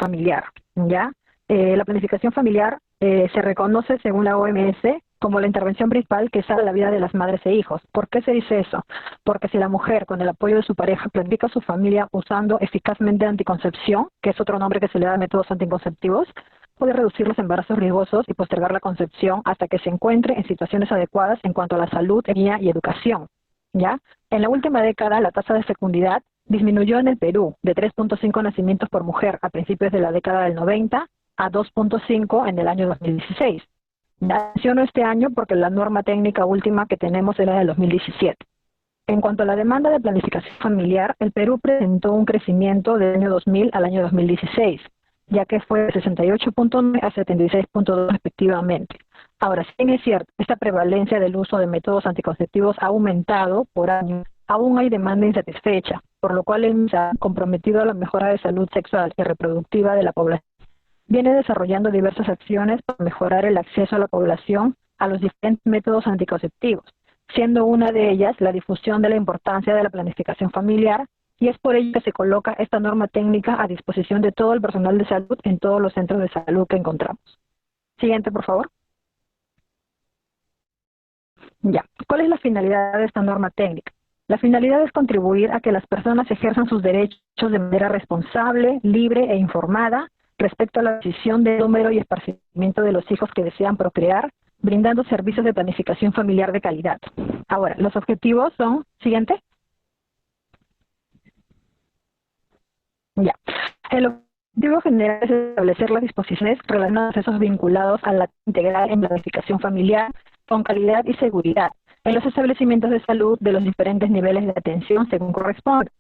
familiar, ¿ya? La planificación familiar se reconoce según la OMS como la intervención principal que salva la vida de las madres e hijos. ¿Por qué se dice eso? Porque si la mujer, con el apoyo de su pareja, planifica su familia usando eficazmente anticoncepción, que es otro nombre que se le da a métodos anticonceptivos, puede reducir los embarazos riesgosos y postergar la concepción hasta que se encuentre en situaciones adecuadas en cuanto a la salud, economía y educación, ¿ya? En la última década, la tasa de fecundidad disminuyó en el Perú de 3.5 nacimientos por mujer a principios de la década del 90 a 2.5 en el año 2016. Menciono este año porque la norma técnica última que tenemos era del 2017. En cuanto a la demanda de planificación familiar, el Perú presentó un crecimiento del año 2000 al año 2016, ya que fue de 68.9 a 76.2 respectivamente. Ahora, si bien es cierto, esta prevalencia del uso de métodos anticonceptivos ha aumentado por año, aún hay demanda insatisfecha, por lo cual el MINSA, comprometido a la mejora de salud sexual y reproductiva de la población, viene desarrollando diversas acciones para mejorar el acceso a la población a los diferentes métodos anticonceptivos, siendo una de ellas la difusión de la importancia de la planificación familiar, y es por ello que se coloca esta norma técnica a disposición de todo el personal de salud en todos los centros de salud que encontramos. Siguiente, por favor. Ya. ¿Cuál es la finalidad de esta norma técnica? La finalidad es contribuir a que las personas ejerzan sus derechos de manera responsable, libre e informada respecto a la decisión del número y esparcimiento de los hijos que desean procrear, brindando servicios de planificación familiar de calidad. Ahora, los objetivos son, siguiente. Ya. El objetivo general es establecer las disposiciones relacionadas a esos vinculados a la integral en planificación familiar con calidad y seguridad en los establecimientos de salud de los diferentes niveles de atención según corresponde.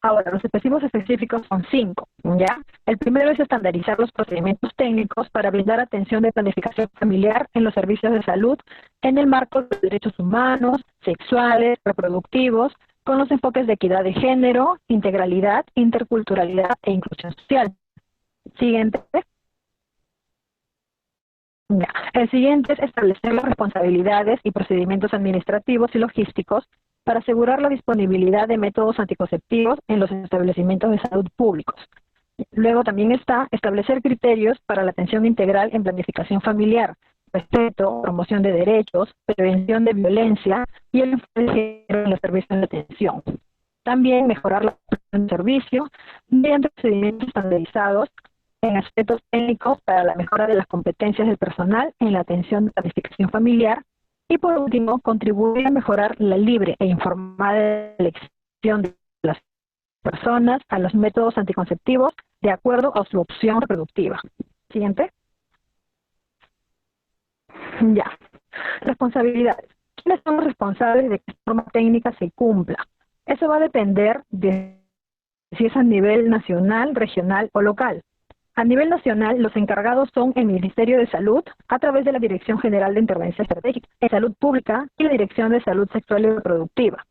Ahora, los objetivos específicos son 5, ¿ya? El primero es estandarizar los procedimientos técnicos para brindar atención de planificación familiar en los servicios de salud en el marco de los derechos humanos, sexuales, reproductivos, con los enfoques de equidad de género, integralidad, interculturalidad e inclusión social. Siguiente. Ya. El siguiente es establecer las responsabilidades y procedimientos administrativos y logísticos para asegurar la disponibilidad de métodos anticonceptivos en los establecimientos de salud públicos. Luego también está establecer criterios para la atención integral en planificación familiar, respeto, promoción de derechos, prevención de violencia y el enfoque de género en los servicios de atención. También mejorar la prestación de servicio mediante procedimientos estandarizados en aspectos técnicos para la mejora de las competencias del personal en la atención de planificación familiar. Y por último, contribuir a mejorar la libre e informada elección de las personas a los métodos anticonceptivos de acuerdo a su opción reproductiva. Siguiente. Ya. Responsabilidades. ¿Quiénes son los responsables de que esta norma técnica se cumpla? Eso va a depender de si es a nivel nacional, regional o local. A nivel nacional, los encargados son el Ministerio de Salud, a través de la Dirección General de Intervención Estratégica en Salud Pública y la Dirección de Salud Sexual y Reproductiva.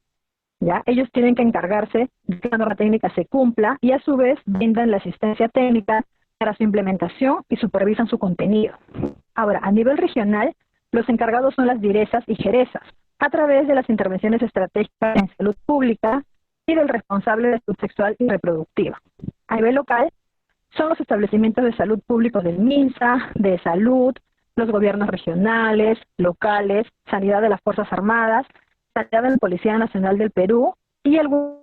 ¿Ya? Ellos tienen que encargarse de que la norma técnica se cumpla y a su vez brindan la asistencia técnica para su implementación y supervisan su contenido. Ahora, a nivel regional, los encargados son las DIRESAs y JERESAs, a través de las intervenciones estratégicas en salud pública y del responsable de salud sexual y reproductiva. A nivel local, son los establecimientos de salud públicos del MINSA, de salud, los gobiernos regionales, locales, sanidad de las Fuerzas Armadas, sanidad de la Policía Nacional del Perú y algunas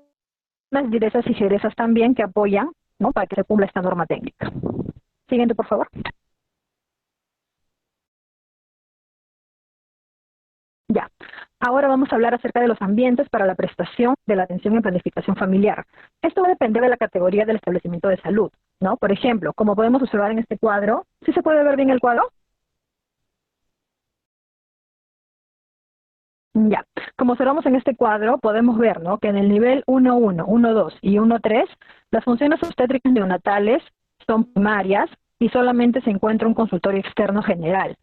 DIRESAs y JERESAs también que apoyan, ¿no?, para que se cumpla esta norma técnica. Siguiente, por favor. Ya. Ahora vamos a hablar acerca de los ambientes para la prestación de la atención en planificación familiar. Esto va a depender de la categoría del establecimiento de salud, ¿no? Por ejemplo, como podemos observar en este cuadro, ¿sí se puede ver bien el cuadro? Ya. Como observamos en este cuadro, podemos ver, ¿no?, que en el nivel 1.1, 1.2 y 1.3, las funciones obstétricas neonatales son primarias y solamente se encuentra un consultorio externo general,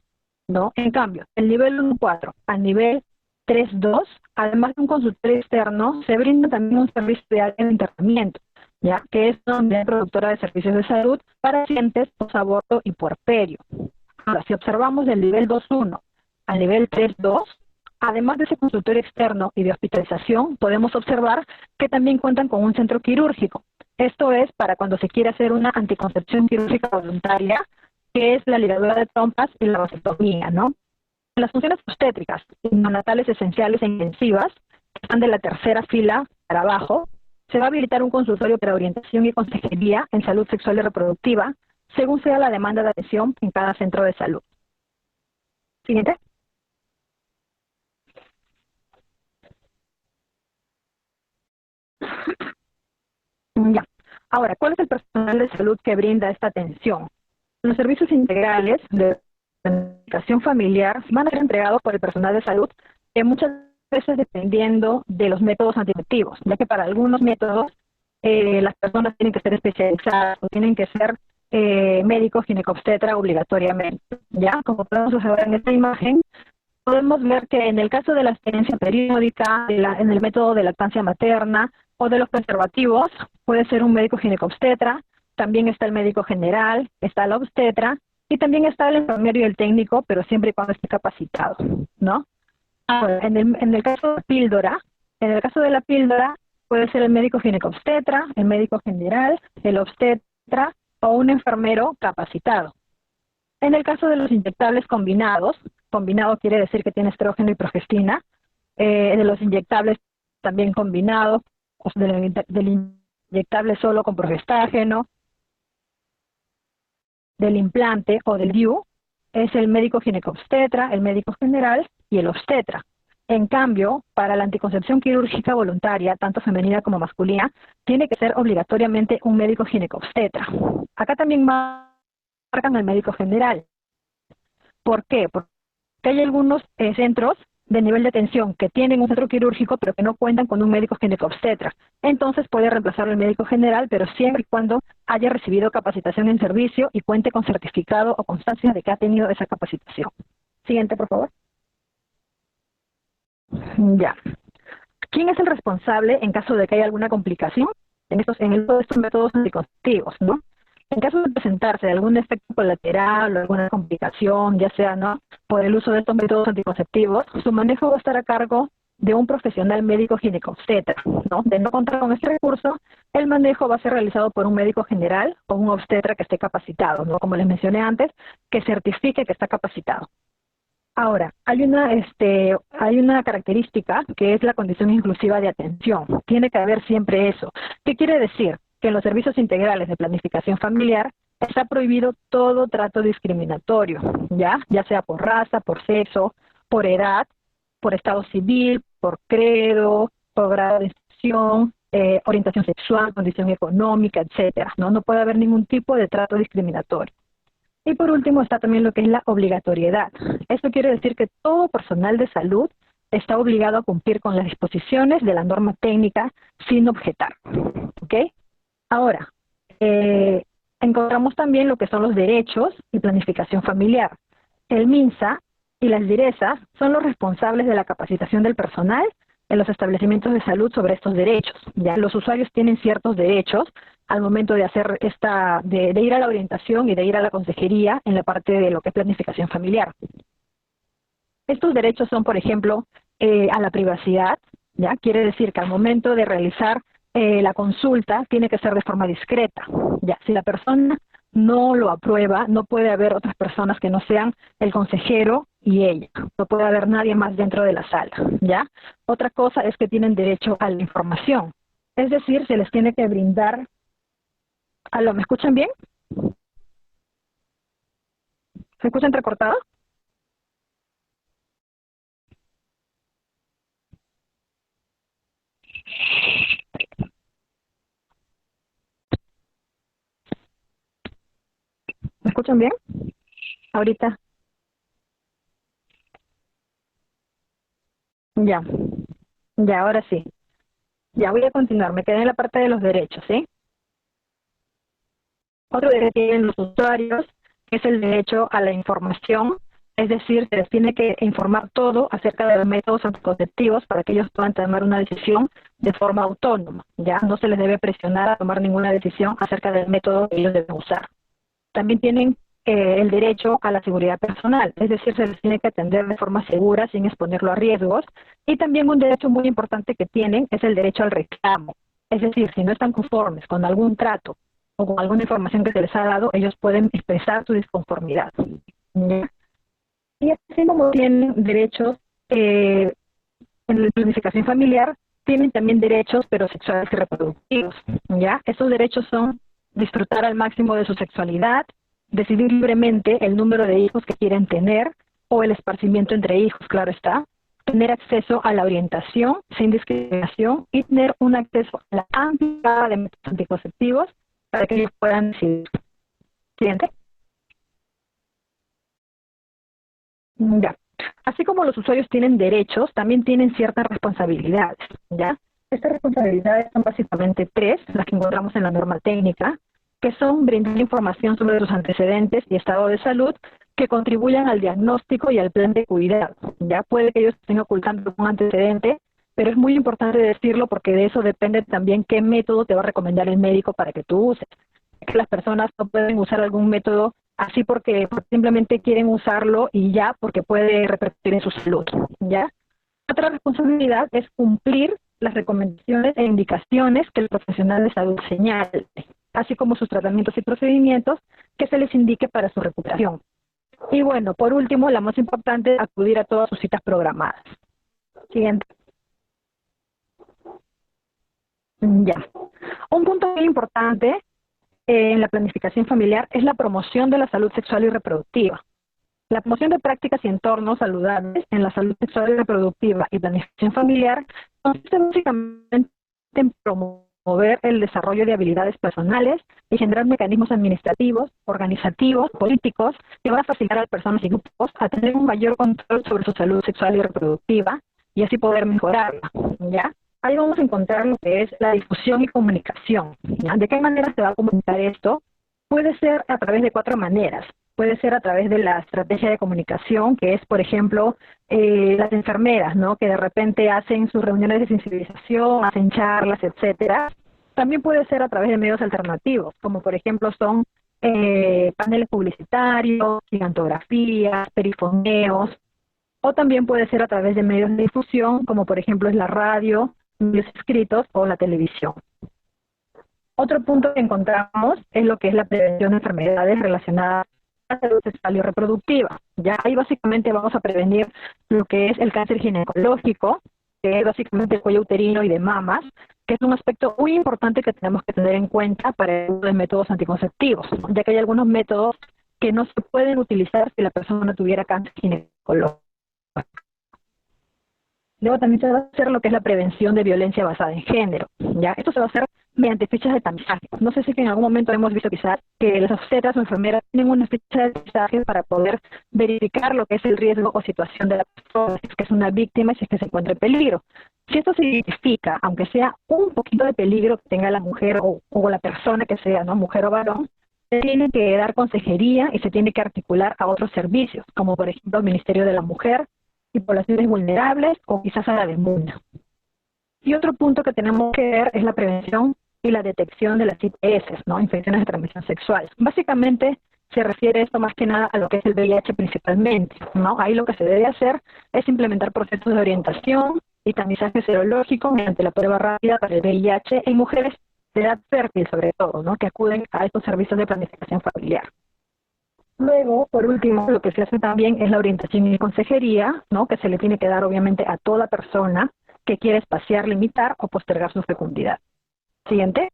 ¿no? En cambio, el nivel 1.4 al nivel 3.2, además de un consultorio externo, se brinda también un servicio de área de internamiento, ¿ya?, que es una unidad productora de servicios de salud para pacientes posaborto y puerperio. Ahora, si observamos del nivel 2.1 al nivel 3.2, además de ese consultorio externo y de hospitalización, podemos observar que también cuentan con un centro quirúrgico, Esto es para cuando se quiere hacer una anticoncepción quirúrgica voluntaria, que es la ligadura de trompas y la vasectomía, ¿no? En las funciones obstétricas y neonatales esenciales e intensivas, que están de la tercera fila para abajo, se va a habilitar un consultorio para orientación y consejería en salud sexual y reproductiva, según sea la demanda de atención en cada centro de salud. Siguiente. Ya. Ahora, ¿cuál es el personal de salud que brinda esta atención? Los servicios integrales de planificación familiar van a ser entregados por el personal de salud, que muchas veces dependiendo de los métodos anticonceptivos, ya que para algunos métodos las personas tienen que ser especializadas o tienen que ser médicos ginecobstetra obligatoriamente. Ya, como podemos observar en esta imagen, podemos ver que en el caso de la abstinencia periódica, en el método de lactancia materna o de los preservativos, puede ser un médico ginecobstetra, también está el médico general, está la obstetra y también está el enfermero y el técnico, pero siempre y cuando esté capacitado, ¿no? Ahora, en el caso de la píldora, en el caso de la píldora puede ser el médico ginecobstetra, el médico general, el obstetra o un enfermero capacitado. En el caso de los inyectables combinados, combinado quiere decir que tiene estrógeno y progestina, de los inyectables también combinados, o sea, del inyectable solo con progestágeno, del implante o del DIU, es el médico ginecobstetra, el médico general y el obstetra. En cambio, para la anticoncepción quirúrgica voluntaria, tanto femenina como masculina, tiene que ser obligatoriamente un médico ginecobstetra. Acá también marcan al médico general. ¿Por qué? Porque hay algunos centros de nivel de atención que tienen un centro quirúrgico pero que no cuentan con un médico ginecobstetra. Entonces puede reemplazar al médico general, pero siempre y cuando haya recibido capacitación en servicio y cuente con certificado o constancia de que ha tenido esa capacitación. Siguiente, por favor. Ya. ¿Quién es el responsable en caso de que haya alguna complicación en el uso de estos métodos anticonceptivos, ¿no? En caso de presentarse algún efecto colateral o alguna complicación, ya sea no por el uso de estos métodos anticonceptivos, su manejo va a estar a cargo de un profesional médico ginecobstetra, ¿no? De no contar con este recurso, el manejo va a ser realizado por un médico general o un obstetra que esté capacitado, ¿no? Como les mencioné antes, que certifique que está capacitado. Ahora, hay una característica que es la condición inclusiva de atención. Tiene que haber siempre eso. ¿Qué quiere decir? Que en los servicios integrales de planificación familiar está prohibido todo trato discriminatorio, ya sea por raza, por sexo, por edad, por estado civil, por credo, por grado de instrucción, orientación sexual, condición económica, etcétera. No puede haber ningún tipo de trato discriminatorio. Y por último está también lo que es la obligatoriedad. Esto quiere decir que todo personal de salud está obligado a cumplir con las disposiciones de la norma técnica sin objetar. ¿Ok? Ahora, encontramos también lo que son los derechos y planificación familiar. El MINSA y las DIRESAs son los responsables de la capacitación del personal en los establecimientos de salud sobre estos derechos. Ya los usuarios tienen ciertos derechos al momento de hacer de ir a la orientación y de ir a la consejería en la parte de lo que es planificación familiar. Estos derechos son, por ejemplo, a la privacidad, ¿ya? Quiere decir que al momento de realizar la consulta tiene que ser de forma discreta, ¿ya? Si la persona no lo aprueba, no puede haber otras personas que no sean el consejero y ella. No puede haber nadie más dentro de la sala, ¿ya? Otra cosa es que tienen derecho a la información. Es decir, se les tiene que brindar... ¿Aló, me escuchan bien? ¿Se escucha entrecortado? ¿Me escuchan bien? Ahorita. Ya. Ya, ahora sí. Ya voy a continuar. Me quedé en la parte de los derechos, ¿sí? Otro derecho que tienen los usuarios es el derecho a la información, es decir, se les tiene que informar todo acerca de los métodos anticonceptivos para que ellos puedan tomar una decisión de forma autónoma, ¿ya? No se les debe presionar a tomar ninguna decisión acerca del método que ellos deben usar. También tienen el derecho a la seguridad personal, es decir, se les tiene que atender de forma segura sin exponerlo a riesgos. Y también un derecho muy importante que tienen es el derecho al reclamo. Es decir, si no están conformes con algún trato o con alguna información que se les ha dado, ellos pueden expresar su disconformidad. ¿Ya? Y así como tienen derechos en la planificación familiar, tienen también derechos, pero sexuales y reproductivos. ¿Ya? Esos derechos son disfrutar al máximo de su sexualidad, decidir libremente el número de hijos que quieren tener o el esparcimiento entre hijos, claro está, tener acceso a la orientación sin discriminación y tener un acceso a la amplia gama de métodos anticonceptivos para que ellos puedan decidir. Siguiente. Ya. Así como los usuarios tienen derechos, también tienen ciertas responsabilidades, ¿ya? Estas responsabilidades son básicamente tres, las que encontramos en la norma técnica, que son brindar información sobre sus antecedentes y estado de salud que contribuyan al diagnóstico y al plan de cuidado. Ya puede que ellos estén ocultando un antecedente, pero es muy importante decirlo porque de eso depende también qué método te va a recomendar el médico para que tú uses. Que las personas no pueden usar algún método así porque simplemente quieren usarlo y ya porque puede repercutir en su salud, ¿ya? Otra responsabilidad es cumplir las recomendaciones e indicaciones que el profesional de salud señale, así como sus tratamientos y procedimientos que se les indique para su recuperación. Y bueno, por último, la más importante, acudir a todas sus citas programadas. Siguiente. Ya. Un punto muy importante en la planificación familiar es la promoción de la salud sexual y reproductiva. La promoción de prácticas y entornos saludables en la salud sexual y reproductiva y planificación familiar consiste básicamente en promover el desarrollo de habilidades personales y generar mecanismos administrativos, organizativos, políticos que van a facilitar a las personas y grupos a tener un mayor control sobre su salud sexual y reproductiva y así poder mejorarla, ¿ya? Ahí vamos a encontrar lo que es la difusión y comunicación, ¿ya? ¿De qué manera se va a comunicar esto? Puede ser a través de cuatro maneras. Puede ser a través de la estrategia de comunicación, que es, por ejemplo, las enfermeras, ¿no? Que de repente hacen sus reuniones de sensibilización, hacen charlas, etcétera. También puede ser a través de medios alternativos, como por ejemplo son paneles publicitarios, gigantografías, perifoneos, o también puede ser a través de medios de difusión, como por ejemplo es la radio, medios escritos o la televisión. Otro punto que encontramos es lo que es la prevención de enfermedades relacionadas a la salud sexual y reproductiva. Ya ahí básicamente vamos a prevenir lo que es el cáncer ginecológico, que es básicamente el cuello uterino y de mamas, que es un aspecto muy importante que tenemos que tener en cuenta para el uso de métodos anticonceptivos, ya que hay algunos métodos que no se pueden utilizar si la persona tuviera cáncer ginecológico. Luego también se va a hacer lo que es la prevención de violencia basada en género. ¿Ya? Esto se va a hacer mediante fichas de tamizaje. No sé si en algún momento hemos visto quizás que las obstetras o enfermeras tienen una ficha de tamizaje para poder verificar lo que es el riesgo o situación de la persona, si es que es una víctima y si es que se encuentra en peligro. Si esto se identifica, aunque sea un poquito de peligro que tenga la mujer o la persona que sea, ¿no? Mujer o varón, se tiene que dar consejería y se tiene que articular a otros servicios, como por ejemplo el Ministerio de la Mujer, y poblaciones vulnerables o quizás a la demanda. Y otro punto que tenemos que ver es la prevención y la detección de las ITS, ¿no? Infecciones de transmisión sexual. Básicamente se refiere esto más que nada a lo que es el VIH principalmente, ¿no? Ahí lo que se debe hacer es implementar procesos de orientación y tamizaje serológico mediante la prueba rápida para el VIH en mujeres de edad fértil sobre todo, ¿no? Que acuden a estos servicios de planificación familiar. Luego, por último, lo que se hace también es la orientación y consejería, ¿no? Que se le tiene que dar obviamente a toda persona que quiere espaciar, limitar o postergar su fecundidad. Siguiente.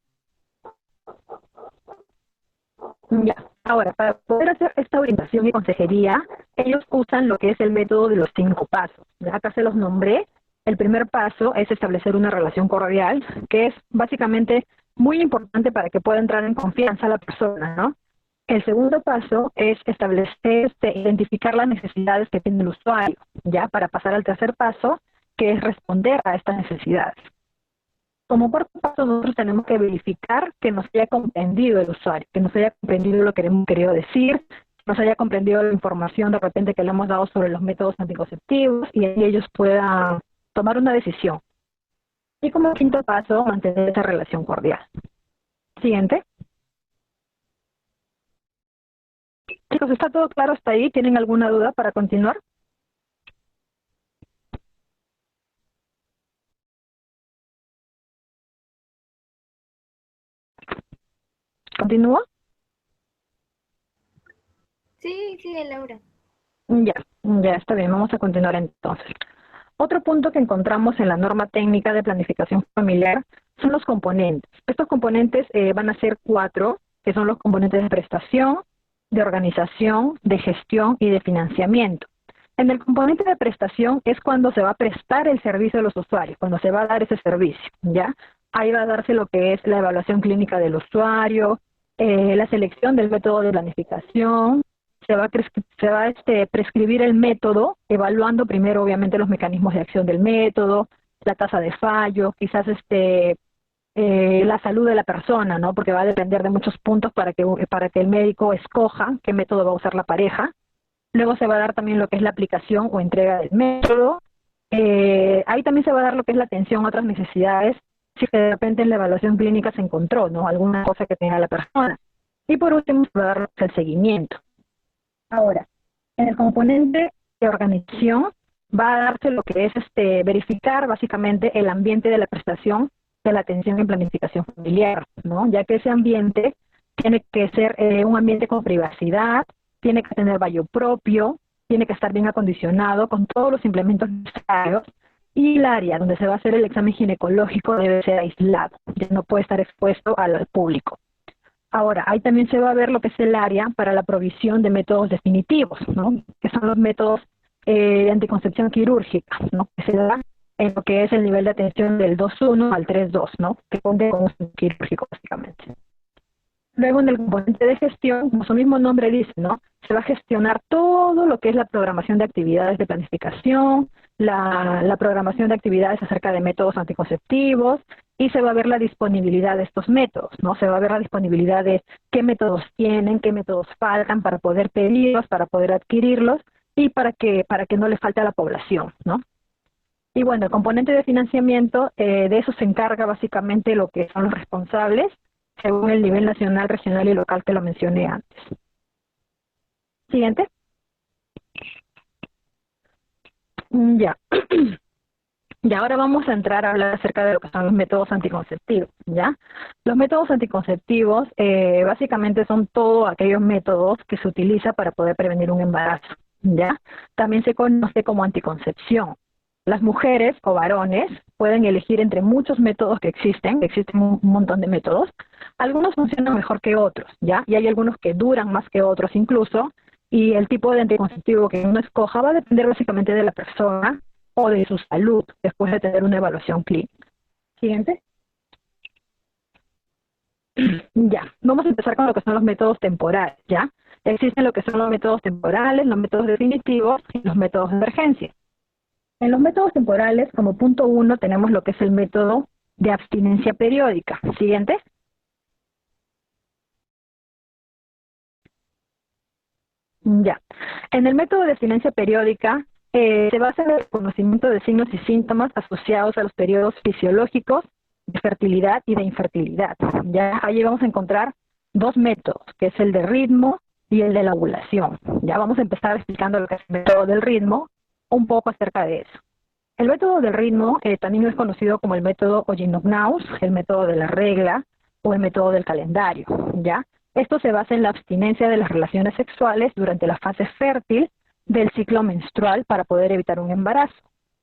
Ya. Ahora, para poder hacer esta orientación y consejería, ellos usan lo que es el método de los 5 pasos. Ya acá se los nombré. El primer paso es establecer una relación cordial, que es básicamente muy importante para que pueda entrar en confianza la persona, ¿no? El segundo paso es establecer, identificar las necesidades que tiene el usuario, ya para pasar al tercer paso, que es responder a estas necesidades. Como cuarto paso, nosotros tenemos que verificar que nos haya comprendido el usuario, que nos haya comprendido lo que hemos querido decir, que nos haya comprendido la información de repente que le hemos dado sobre los métodos anticonceptivos y ahí ellos puedan tomar una decisión. Y como quinto paso, mantener esa relación cordial. Siguiente. Chicos, ¿está todo claro hasta ahí? ¿Tienen alguna duda para continuar? ¿Continúa? Sí, sigue Laura. Ya, ya está bien, vamos a continuar entonces. Otro punto que encontramos en la norma técnica de planificación familiar son los componentes. Estos componentes van a ser 4, que son los componentes de prestación, de organización, de gestión y de financiamiento. En el componente de prestación es cuando se va a prestar el servicio a los usuarios, cuando se va a dar ese servicio, ¿ya? Ahí va a darse lo que es la evaluación clínica del usuario, la selección del método de planificación, prescribir el método, evaluando primero obviamente los mecanismos de acción del método, la tasa de fallo, quizás la salud de la persona, ¿no? Porque va a depender de muchos puntos para que el médico escoja qué método va a usar la pareja. Luego se va a dar también lo que es la aplicación o entrega del método. Ahí también se va a dar lo que es la atención a otras necesidades, si de repente en la evaluación clínica se encontró, ¿no? Alguna cosa que tenga la persona. Y por último se va a dar el seguimiento. Ahora, en el componente de organización va a darse lo que es verificar básicamente el ambiente de la prestación de la atención en planificación familiar, ¿no? Ya que ese ambiente tiene que ser un ambiente con privacidad, tiene que tener baño propio, tiene que estar bien acondicionado con todos los implementos necesarios y el área donde se va a hacer el examen ginecológico debe ser aislado, ya no puede estar expuesto al público. Ahora, ahí también se va a ver lo que es el área para la provisión de métodos definitivos, ¿no? Que son los métodos de anticoncepción quirúrgica, ¿no? Que se da en lo que es el nivel de atención del 2.1 al 3.2, ¿no? Que ponte con un quirúrgico, básicamente. Luego, en el componente de gestión, como su mismo nombre dice, ¿no? Se va a gestionar todo lo que es la programación de actividades de planificación, la programación de actividades acerca de métodos anticonceptivos, y se va a ver la disponibilidad de estos métodos, ¿no? Se va a ver la disponibilidad de qué métodos tienen, qué métodos faltan para poder pedirlos, para poder adquirirlos y para que no le falte a la población, ¿no? Y bueno, el componente de financiamiento, de eso se encarga básicamente lo que son los responsables, según el nivel nacional, regional y local que lo mencioné antes. Siguiente. Ya. Y ahora vamos a entrar a hablar acerca de lo que son los métodos anticonceptivos, ¿ya? Los métodos anticonceptivos básicamente son todos aquellos métodos que se utiliza para poder prevenir un embarazo, ¿ya? También se conoce como anticoncepción. Las mujeres o varones pueden elegir entre muchos métodos que existen un montón de métodos. Algunos funcionan mejor que otros, ¿ya? Y hay algunos que duran más que otros incluso, y el tipo de anticonceptivo que uno escoja va a depender básicamente de la persona o de su salud después de tener una evaluación clínica. Siguiente. Ya, vamos a empezar con lo que son los métodos temporales, ¿ya? Existen lo que son los métodos temporales, los métodos definitivos y los métodos de emergencia. En los métodos temporales, como punto 1, tenemos lo que es el método de abstinencia periódica. Siguiente. Ya. En el método de abstinencia periódica se basa en el conocimiento de signos y síntomas asociados a los periodos fisiológicos de fertilidad y de infertilidad. Ya ahí vamos a encontrar dos métodos, que es el de ritmo y el de la ovulación. Ya vamos a empezar explicando lo que es el método del ritmo, un poco acerca de eso. El método del ritmo también es conocido como el método Ojinnok-Knaus, el método de la regla o el método del calendario, ¿ya? Esto se basa en la abstinencia de las relaciones sexuales durante la fase fértil del ciclo menstrual para poder evitar un embarazo,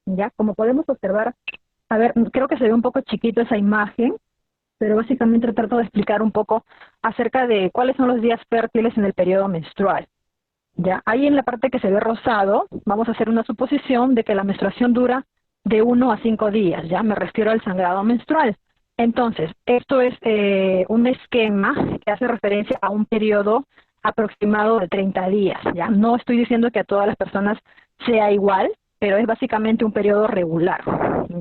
¿ya? Como podemos observar, a ver, creo que se ve un poco chiquito esa imagen, pero básicamente trato de explicar un poco acerca de cuáles son los días fértiles en el periodo menstrual. Ya, ahí en la parte que se ve rosado, vamos a hacer una suposición de que la menstruación dura de 1 a 5 días, ya me refiero al sangrado menstrual. Entonces, esto es un esquema que hace referencia a un periodo aproximado de 30 días, ya. No estoy diciendo que a todas las personas sea igual, pero es básicamente un periodo regular,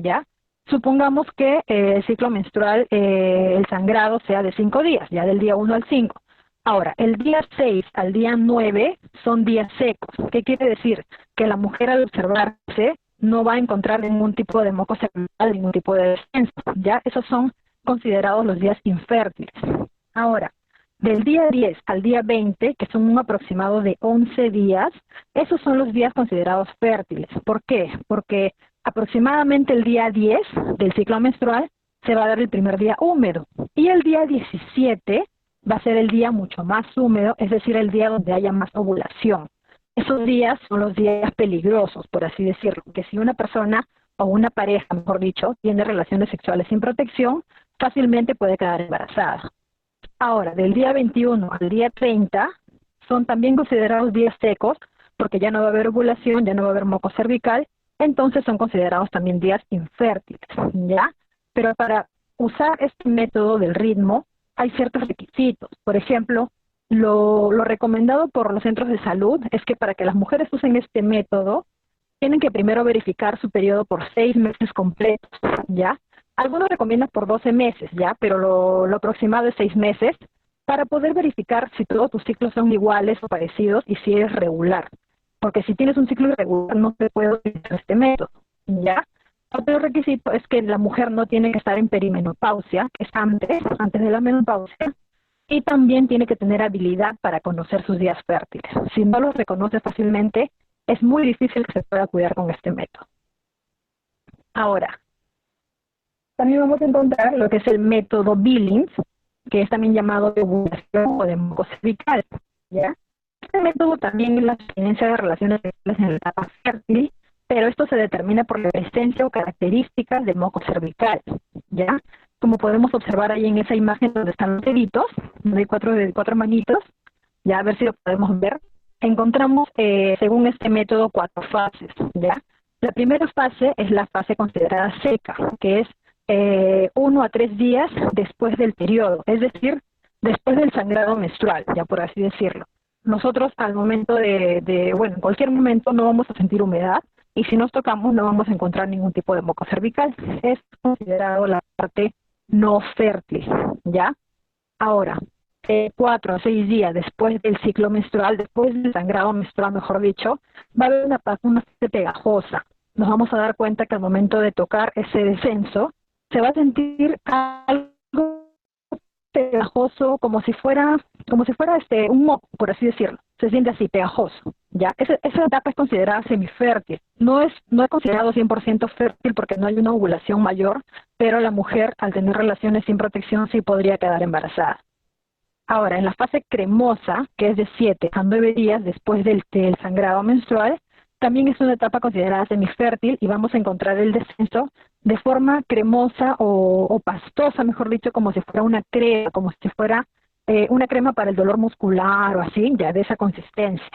ya. Supongamos que el ciclo menstrual, el sangrado sea de 5 días, ya del día 1 al 5. Ahora, el día 6 al día 9 son días secos. ¿Qué quiere decir? Que la mujer al observarse no va a encontrar ningún tipo de moco sexual, ningún tipo de descenso. Ya esos son considerados los días infértiles. Ahora, del día 10 al día 20, que son un aproximado de 11 días, esos son los días considerados fértiles. ¿Por qué? Porque aproximadamente el día 10 del ciclo menstrual se va a dar el primer día húmedo y el día 17 va a ser el día mucho más húmedo, es decir, el día donde haya más ovulación. Esos días son los días peligrosos, por así decirlo, que si una persona o una pareja, mejor dicho, tiene relaciones sexuales sin protección, fácilmente puede quedar embarazada. Ahora, del día 21 al día 30 son también considerados días secos porque ya no va a haber ovulación, ya no va a haber moco cervical, entonces son considerados también días infértiles, ¿ya? Pero para usar este método del ritmo hay ciertos requisitos. Por ejemplo, lo recomendado por los centros de salud es que para que las mujeres usen este método, tienen que primero verificar su periodo por 6 meses completos, ¿ya? Algunos recomiendan por 12 meses, ¿ya? Pero lo aproximado es 6 meses para poder verificar si todos tus ciclos son iguales o parecidos y si eres regular. Porque si tienes un ciclo irregular no se puede utilizar este método, ¿ya? Otro requisito es que la mujer no tiene que estar en perimenopausia, que es antes de la menopausia, y también tiene que tener habilidad para conocer sus días fértiles. Si no los reconoce fácilmente, es muy difícil que se pueda cuidar con este método. Ahora, también vamos a encontrar lo que es el método Billings, que es también llamado de ovulación o de moco cervical, ¿ya? Este método también es la abstinencia de relaciones sexuales en la etapa fértil, pero esto se determina por la presencia o características del moco cervical, ¿ya? Como podemos observar ahí en esa imagen donde están los deditos, donde hay cuatro manitos, ya a ver si lo podemos ver, encontramos, según este método, 4 fases, ¿ya? La primera fase es la fase considerada seca, que es 1 a 3 días después del periodo, es decir, después del sangrado menstrual, ya por así decirlo. Nosotros al momento bueno, en cualquier momento no vamos a sentir humedad y si nos tocamos no vamos a encontrar ningún tipo de moco cervical. Es considerado la parte no fértil, ¿ya? Ahora, 4 a 6 días después del ciclo menstrual, después del sangrado menstrual, mejor dicho, va a haber una fase pegajosa. Nos vamos a dar cuenta que al momento de tocar ese descenso, se va a sentir algo pegajoso, como si fuera un moco, por así decirlo. Se siente así, pegajoso, ¿ya? Esa etapa es considerada semifértil. No es considerado 100% fértil porque no hay una ovulación mayor, pero la mujer, al tener relaciones sin protección, sí podría quedar embarazada. Ahora, en la fase cremosa, que es de 7 a 9 días después del sangrado menstrual, también es una etapa considerada semifértil y vamos a encontrar el descenso de forma cremosa o pastosa, mejor dicho, como si fuera una crema, como si fuera una crema para el dolor muscular o así, ya de esa consistencia.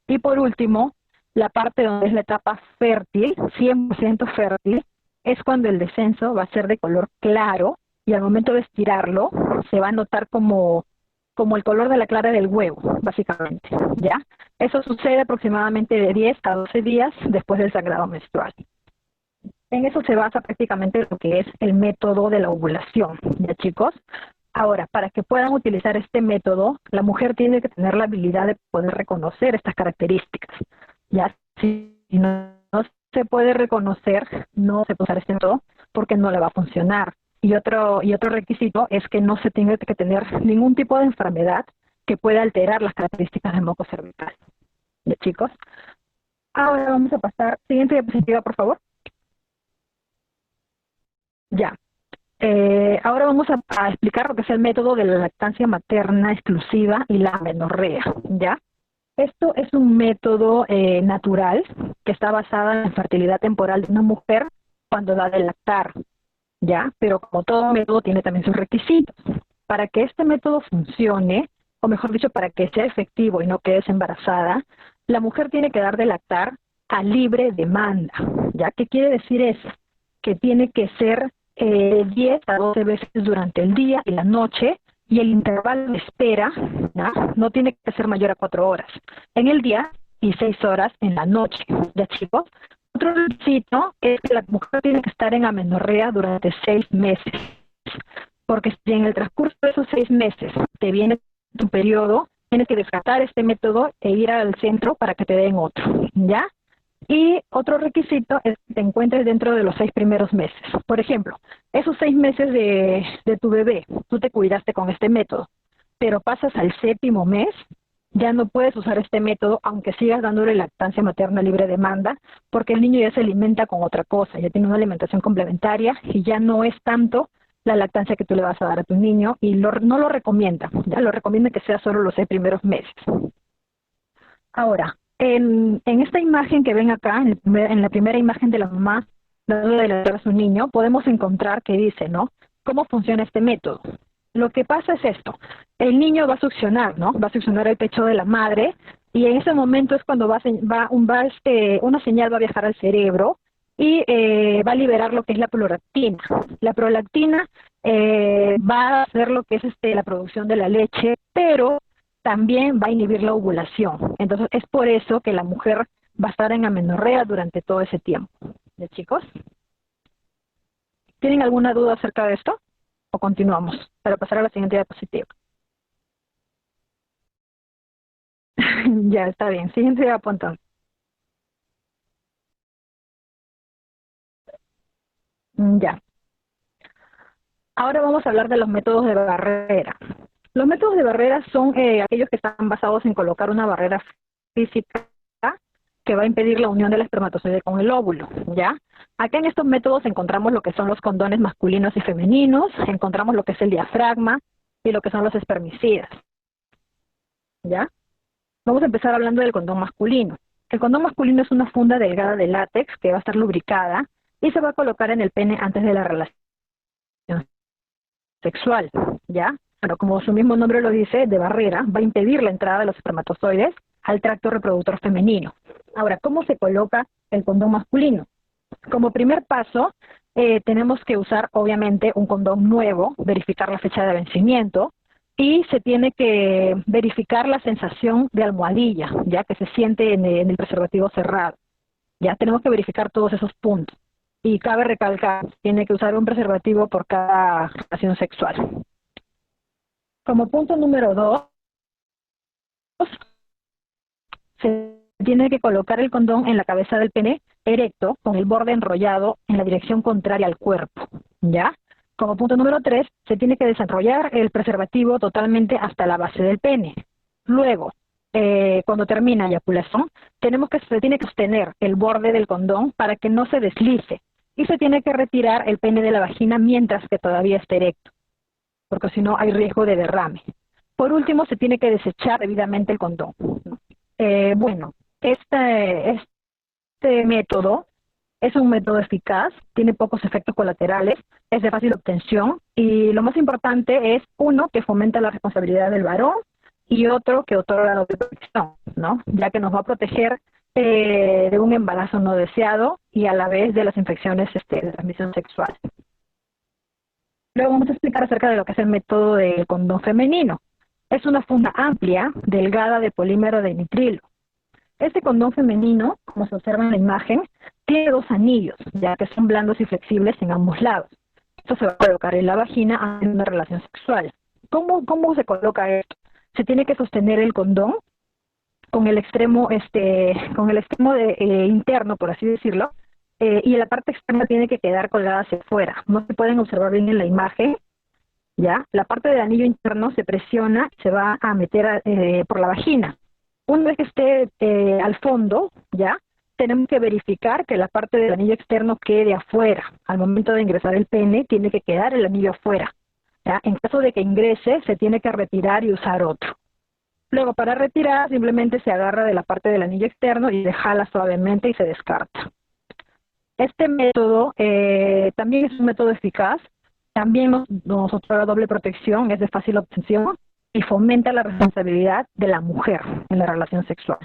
Y por último, la parte donde es la etapa fértil, 100% fértil, es cuando el descenso va a ser de color claro y al momento de estirarlo se va a notar como el color de la clara del huevo, básicamente, ¿ya? Eso sucede aproximadamente de 10 a 12 días después del sangrado menstrual. En eso se basa prácticamente lo que es el método de la ovulación, ¿ya chicos? Ahora, para que puedan utilizar este método, la mujer tiene que tener la habilidad de poder reconocer estas características. Ya si no se puede reconocer, no se puede usar este método porque no le va a funcionar. Y otro requisito es que no se tenga que tener ningún tipo de enfermedad que pueda alterar las características del moco cervical. ¿Ya chicos? Ahora vamos a pasar, siguiente diapositiva por favor. Ya. Ahora vamos a explicar lo que es el método de la lactancia materna exclusiva y la amenorrea, ¿ya? Esto es un método natural que está basado en la fertilidad temporal de una mujer cuando da de lactar, ¿ya? Pero como todo método tiene también sus requisitos. Para que este método funcione, o mejor dicho, para que sea efectivo y no quedes embarazada, la mujer tiene que dar de lactar a libre demanda, ¿ya? ¿Qué quiere decir eso? Que tiene que ser 10 a 12 veces durante el día y la noche, y el intervalo de espera, ¿ya? No tiene que ser mayor a 4 horas en el día y 6 horas en la noche, ¿ya chicos? Otro requisito es que la mujer tiene que estar en amenorrea durante 6 meses, porque si en el transcurso de esos 6 meses te viene tu periodo, tienes que descartar este método e ir al centro para que te den otro, ¿ya? Y otro requisito es que te encuentres dentro de los 6 primeros meses. Por ejemplo, esos 6 meses de tu bebé, tú te cuidaste con este método, pero pasas al 7.º mes, ya no puedes usar este método, aunque sigas dándole lactancia materna libre demanda, porque el niño ya se alimenta con otra cosa, ya tiene una alimentación complementaria y ya no es tanto la lactancia que tú le vas a dar a tu niño y no lo recomienda, ya lo recomienda que sea solo los 6 primeros meses. Ahora, en esta imagen que ven acá, en la primera imagen de la mamá dándole la lactancia a su niño, podemos encontrar que dice, ¿no? ¿Cómo funciona este método? Lo que pasa es esto, el niño va a succionar, ¿no? Va a succionar el pecho de la madre y en ese momento es cuando una señal va a viajar al cerebro y va a liberar lo que es la prolactina. La prolactina va a hacer lo que es la producción de la leche, pero también va a inhibir la ovulación. Entonces es por eso que la mujer va a estar en amenorrea durante todo ese tiempo. ¿Ya, chicos? ¿Tienen alguna duda acerca de esto? ¿O continuamos para pasar a la siguiente diapositiva? Ya, está bien. Siguiente diapositiva. Ya. Ahora vamos a hablar de los métodos de barrera. Los métodos de barrera son aquellos que están basados en colocar una barrera física que va a impedir la unión del espermatozoide con el óvulo, ¿ya? Acá en estos métodos encontramos lo que son los condones masculinos y femeninos, encontramos lo que es el diafragma y lo que son los espermicidas, ¿ya? Vamos a empezar hablando del condón masculino. El condón masculino es una funda delgada de látex que va a estar lubricada y se va a colocar en el pene antes de la relación sexual, ¿ya? Bueno, como su mismo nombre lo dice, de barrera, va a impedir la entrada de los espermatozoides al tracto reproductor femenino. Ahora, ¿cómo se coloca el condón masculino? Como primer paso, tenemos que usar, obviamente, un condón nuevo, verificar la fecha de vencimiento, y se tiene que verificar la sensación de almohadilla, ya que se siente en el preservativo cerrado. Ya tenemos que verificar todos esos puntos. Y cabe recalcar, tiene que usar un preservativo por cada relación sexual. Como punto número 2, se tiene que colocar el condón en la cabeza del pene erecto con el borde enrollado en la dirección contraria al cuerpo, ¿ya? Como punto número 3, se tiene que desenrollar el preservativo totalmente hasta la base del pene. Luego, cuando termina la eyaculación, se tiene que sostener el borde del condón para que no se deslice y se tiene que retirar el pene de la vagina mientras que todavía está erecto, porque si no hay riesgo de derrame. Por último, se tiene que desechar debidamente el condón. Bueno, este método es un método eficaz, tiene pocos efectos colaterales, es de fácil obtención y lo más importante es, uno, que fomenta la responsabilidad del varón y otro, que otorga la doble protección, ¿no? Ya que nos va a proteger de un embarazo no deseado y a la vez de las infecciones de transmisión sexual. Luego vamos a explicar acerca de lo que es el método del condón femenino. Es una funda amplia, delgada de polímero de nitrilo. Este condón femenino, como se observa en la imagen, tiene 2 anillos, ya que son blandos y flexibles en ambos lados. Esto se va a colocar en la vagina en una relación sexual. ¿Cómo se coloca esto? Se tiene que sostener el condón con el extremo, interno, por así decirlo, y la parte externa tiene que quedar colgada hacia afuera. No se pueden observar bien en la imagen, ¿ya? La parte del anillo interno se presiona, se va a meter por la vagina. Una vez que esté al fondo, ¿ya? Tenemos que verificar que la parte del anillo externo quede afuera. Al momento de ingresar el pene, tiene que quedar el anillo afuera, ¿ya? En caso de que ingrese, se tiene que retirar y usar otro. Luego, para retirar, simplemente se agarra de la parte del anillo externo y se jala suavemente y se descarta. Este método también es un método eficaz, también nos otorga doble protección, es de fácil obtención y fomenta la responsabilidad de la mujer en la relación sexual.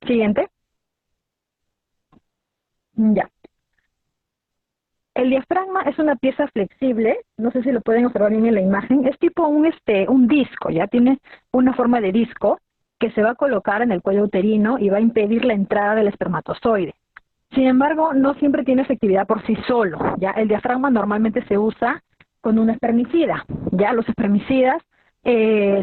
Siguiente. Ya. El diafragma es una pieza flexible, no sé si lo pueden observar bien en la imagen, es tipo un disco, ya tiene una forma de disco que se va a colocar en el cuello uterino y va a impedir la entrada del espermatozoide. Sin embargo, no siempre tiene efectividad por sí solo, ya el diafragma normalmente se usa con un espermicida, ya los espermicidas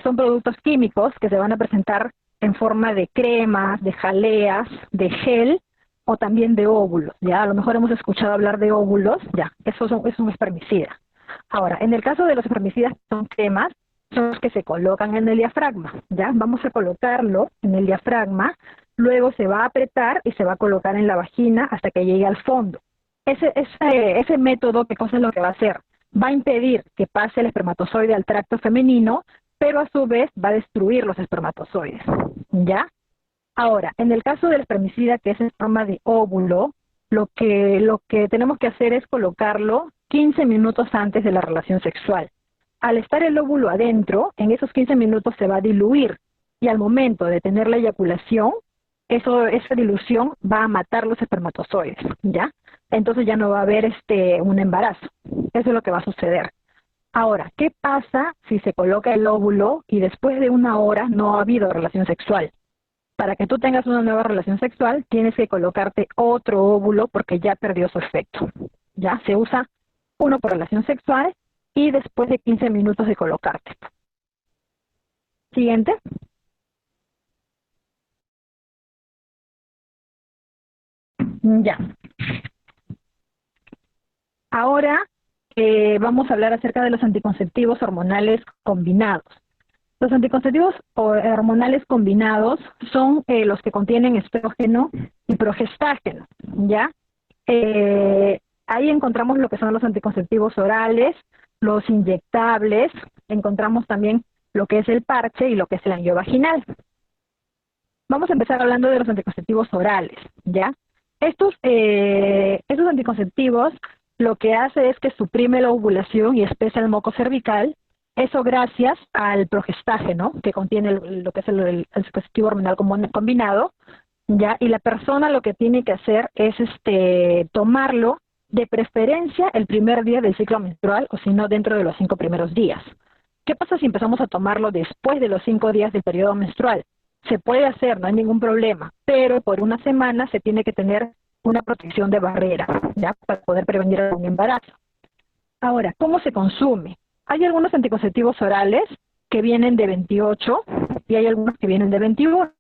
son productos químicos que se van a presentar en forma de cremas, de jaleas, de gel, o también de óvulos, ya a lo mejor hemos escuchado hablar de óvulos, ya, es un espermicida. Ahora, en el caso de los espermicidas que son cremas, son los que se colocan en el diafragma, ya, vamos a colocarlo en el diafragma, luego se va a apretar y se va a colocar en la vagina hasta que llegue al fondo. Ese método, ¿qué cosa es lo que va a hacer? va a impedir que pase el espermatozoide al tracto femenino, pero a su vez va a destruir los espermatozoides, ¿ya? Ahora, en el caso del espermicida, que es en forma de óvulo, lo que tenemos que hacer es colocarlo 15 minutos antes de la relación sexual. Al estar el óvulo adentro, en esos 15 minutos se va a diluir y al momento de tener la eyaculación, esa dilución va a matar los espermatozoides, ¿ya? Entonces ya no va a haber un embarazo. Eso es lo que va a suceder. Ahora, ¿qué pasa si se coloca el óvulo y después de una hora no ha habido relación sexual? Para que tú tengas una nueva relación sexual, tienes que colocarte otro óvulo porque ya perdió su efecto. Ya se usa uno por relación sexual y después de 15 minutos de colocarte. Siguiente. Ya. Ahora vamos a hablar acerca de los anticonceptivos hormonales combinados. Los anticonceptivos hormonales combinados son los que contienen estrógeno y progestágeno, ¿ya? Ahí encontramos lo que son los anticonceptivos orales, los inyectables, encontramos también lo que es el parche y lo que es el anillo vaginal. Vamos a empezar hablando de los anticonceptivos orales, ¿ya? Estos anticonceptivos lo que hace es que suprime la ovulación y espesa el moco cervical. Eso gracias al progestágeno, que contiene lo que es el dispositivo hormonal combinado, ¿ya? Y la persona lo que tiene que hacer es tomarlo de preferencia el primer día del ciclo menstrual, o si no, dentro de los 5 primeros días. ¿Qué pasa si empezamos a tomarlo después de los 5 días del periodo menstrual? Se puede hacer, no hay ningún problema, pero por una semana se tiene que tener una protección de barrera, ¿ya? Para poder prevenir un embarazo. Ahora, ¿cómo se consume? Hay algunos anticonceptivos orales que vienen de 28 y hay algunos que vienen de 21.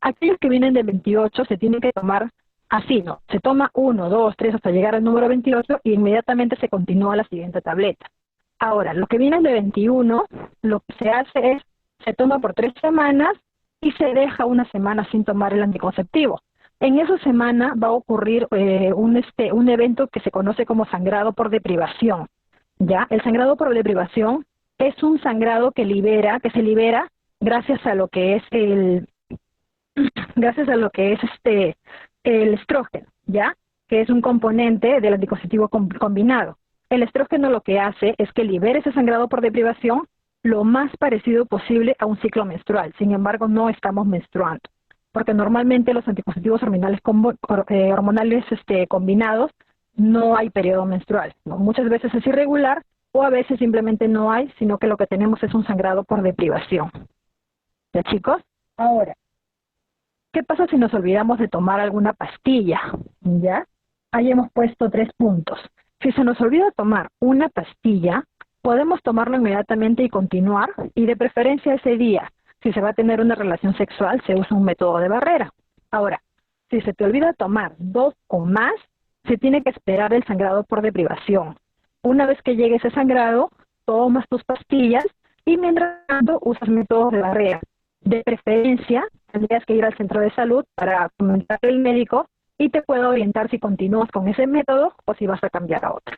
Aquellos que vienen de 28 se tienen que tomar así, ¿no? Se toma 1, 2, 3 hasta llegar al número 28 y inmediatamente se continúa la siguiente tableta. Ahora, los que vienen de 21, lo que se hace es, se toma por 3 semanas y se deja una semana sin tomar el anticonceptivo. En esa semana va a ocurrir un evento que se conoce como sangrado por deprivación. ¿Ya? El sangrado por deprivación es un sangrado que se libera gracias a lo que es el estrógeno, ¿ya? Que es un componente del anticonceptivo combinado. El estrógeno lo que hace es que libere ese sangrado por deprivación lo más parecido posible a un ciclo menstrual. Sin embargo, no estamos menstruando, porque normalmente los anticonceptivos hormonales combinados no hay periodo menstrual, ¿no? Muchas veces es irregular o a veces simplemente no hay, sino que lo que tenemos es un sangrado por deprivación. ¿Ya, chicos? Ahora, ¿qué pasa si nos olvidamos de tomar alguna pastilla? ¿Ya? Ahí hemos puesto 3 puntos. Si se nos olvida tomar una pastilla, podemos tomarlo inmediatamente y continuar, y de preferencia ese día. Si se va a tener una relación sexual, se usa un método de barrera. Ahora, si se te olvida tomar 2 o más, se tiene que esperar el sangrado por deprivación. Una vez que llegue ese sangrado, tomas tus pastillas y mientras tanto usas métodos de barrera. De preferencia, tendrías que ir al centro de salud para comentarle al médico y te puede orientar si continúas con ese método o si vas a cambiar a otro.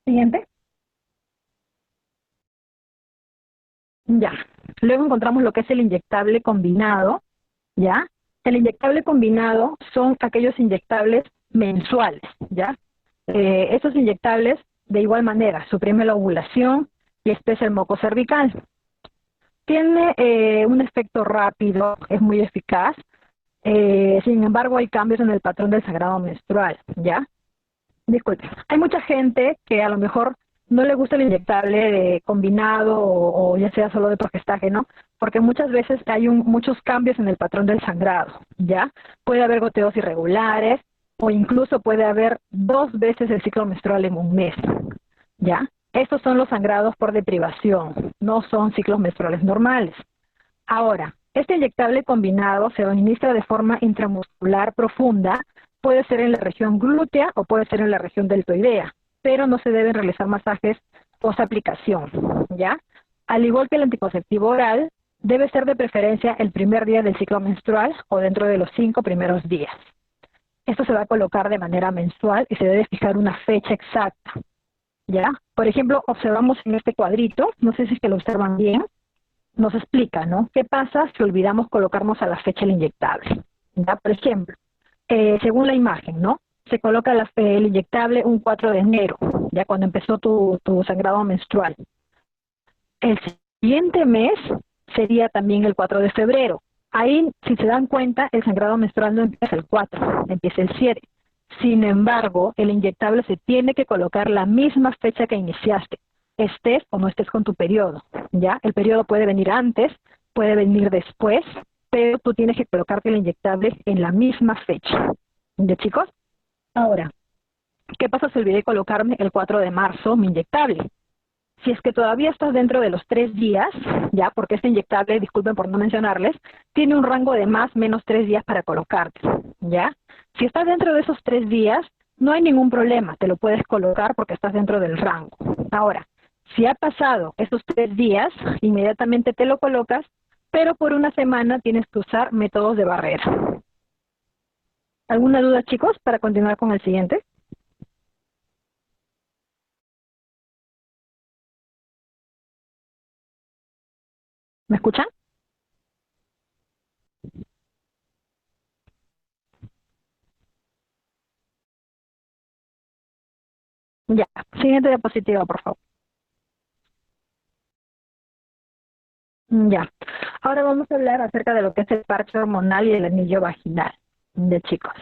Siguiente. Ya. Luego encontramos lo que es el inyectable combinado, ¿ya? El inyectable combinado son aquellos inyectables mensuales, ¿ya? Esos inyectables, de igual manera, suprime la ovulación y espesa el moco cervical. Tiene un efecto rápido, es muy eficaz, sin embargo hay cambios en el patrón del sangrado menstrual, ¿ya? Disculpe, hay mucha gente que a lo mejor no le gusta el inyectable de combinado o ya sea solo de progestágeno, porque muchas veces hay muchos cambios en el patrón del sangrado, ¿ya? Puede haber goteos irregulares o incluso puede haber 2 veces el ciclo menstrual en un mes, ¿ya? Estos son los sangrados por deprivación, no son ciclos menstruales normales. Ahora, este inyectable combinado se administra de forma intramuscular profunda, puede ser en la región glútea o puede ser en la región deltoidea, pero no se deben realizar masajes post aplicación, ¿ya? Al igual que el anticonceptivo oral, debe ser de preferencia el primer día del ciclo menstrual o dentro de los 5 primeros días. Esto se va a colocar de manera mensual y se debe fijar una fecha exacta. ¿ya? Por ejemplo, observamos en este cuadrito, no sé si es que lo observan bien, nos explica, ¿no? ¿Qué pasa si olvidamos colocarnos a la fecha el inyectable? ¿Ya? Por ejemplo, según la imagen, ¿no? Se coloca el inyectable un 4 de enero, ya cuando empezó tu sangrado menstrual. El siguiente mes sería también el 4 de febrero. Ahí, si se dan cuenta, el sangrado menstrual no empieza el 4, empieza el 7. Sin embargo, el inyectable se tiene que colocar la misma fecha que iniciaste, estés o no estés con tu periodo, ¿ya? El periodo puede venir antes, puede venir después, pero tú tienes que colocarte el inyectable en la misma fecha. ¿De chicos? Ahora, ¿qué pasa si olvidé colocarme el 4 de marzo mi inyectable? Si es que todavía estás dentro de los 3 días, ya, porque este inyectable, disculpen por no mencionarles, tiene un rango de más menos 3 días para colocarte, ya. Si estás dentro de esos 3 días, no hay ningún problema, te lo puedes colocar porque estás dentro del rango. Ahora, si ha pasado esos 3 días, inmediatamente te lo colocas, pero por una semana tienes que usar métodos de barrera. ¿Alguna duda, chicos, para continuar con el siguiente? ¿Me escuchan? Ya, siguiente diapositiva, por favor. Ya. Ahora vamos a hablar acerca de lo que es el parche hormonal y el anillo vaginal de chicos.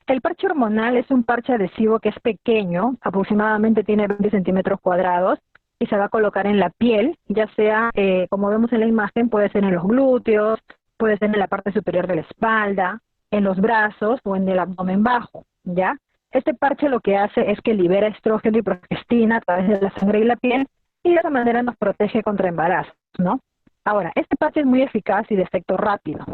El parche hormonal es un parche adhesivo que es pequeño, aproximadamente tiene 20 centímetros cuadrados, y se va a colocar en la piel, ya sea, como vemos en la imagen, puede ser en los glúteos, puede ser en la parte superior de la espalda, en los brazos o en el abdomen bajo, ¿ya? Este parche lo que hace es que libera estrógeno y progestina a través de la sangre y la piel, y de esa manera nos protege contra embarazos, ¿no? Ahora, este parche es muy eficaz y de efecto rápido.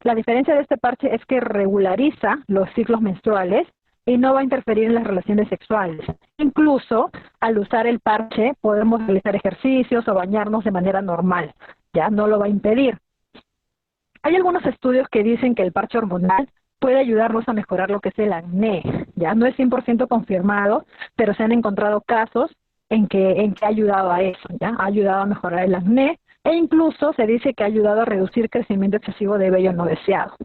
La diferencia de este parche es que regulariza los ciclos menstruales y no va a interferir en las relaciones sexuales. Incluso al usar el parche podemos realizar ejercicios o bañarnos de manera normal, ya no lo va a impedir. Hay algunos estudios que dicen que el parche hormonal puede ayudarnos a mejorar lo que es el acné, ya no es 100% confirmado, pero se han encontrado casos en que ha ayudado a eso, ya ha ayudado a mejorar el acné e incluso se dice que ha ayudado a reducir crecimiento excesivo de vello no deseado.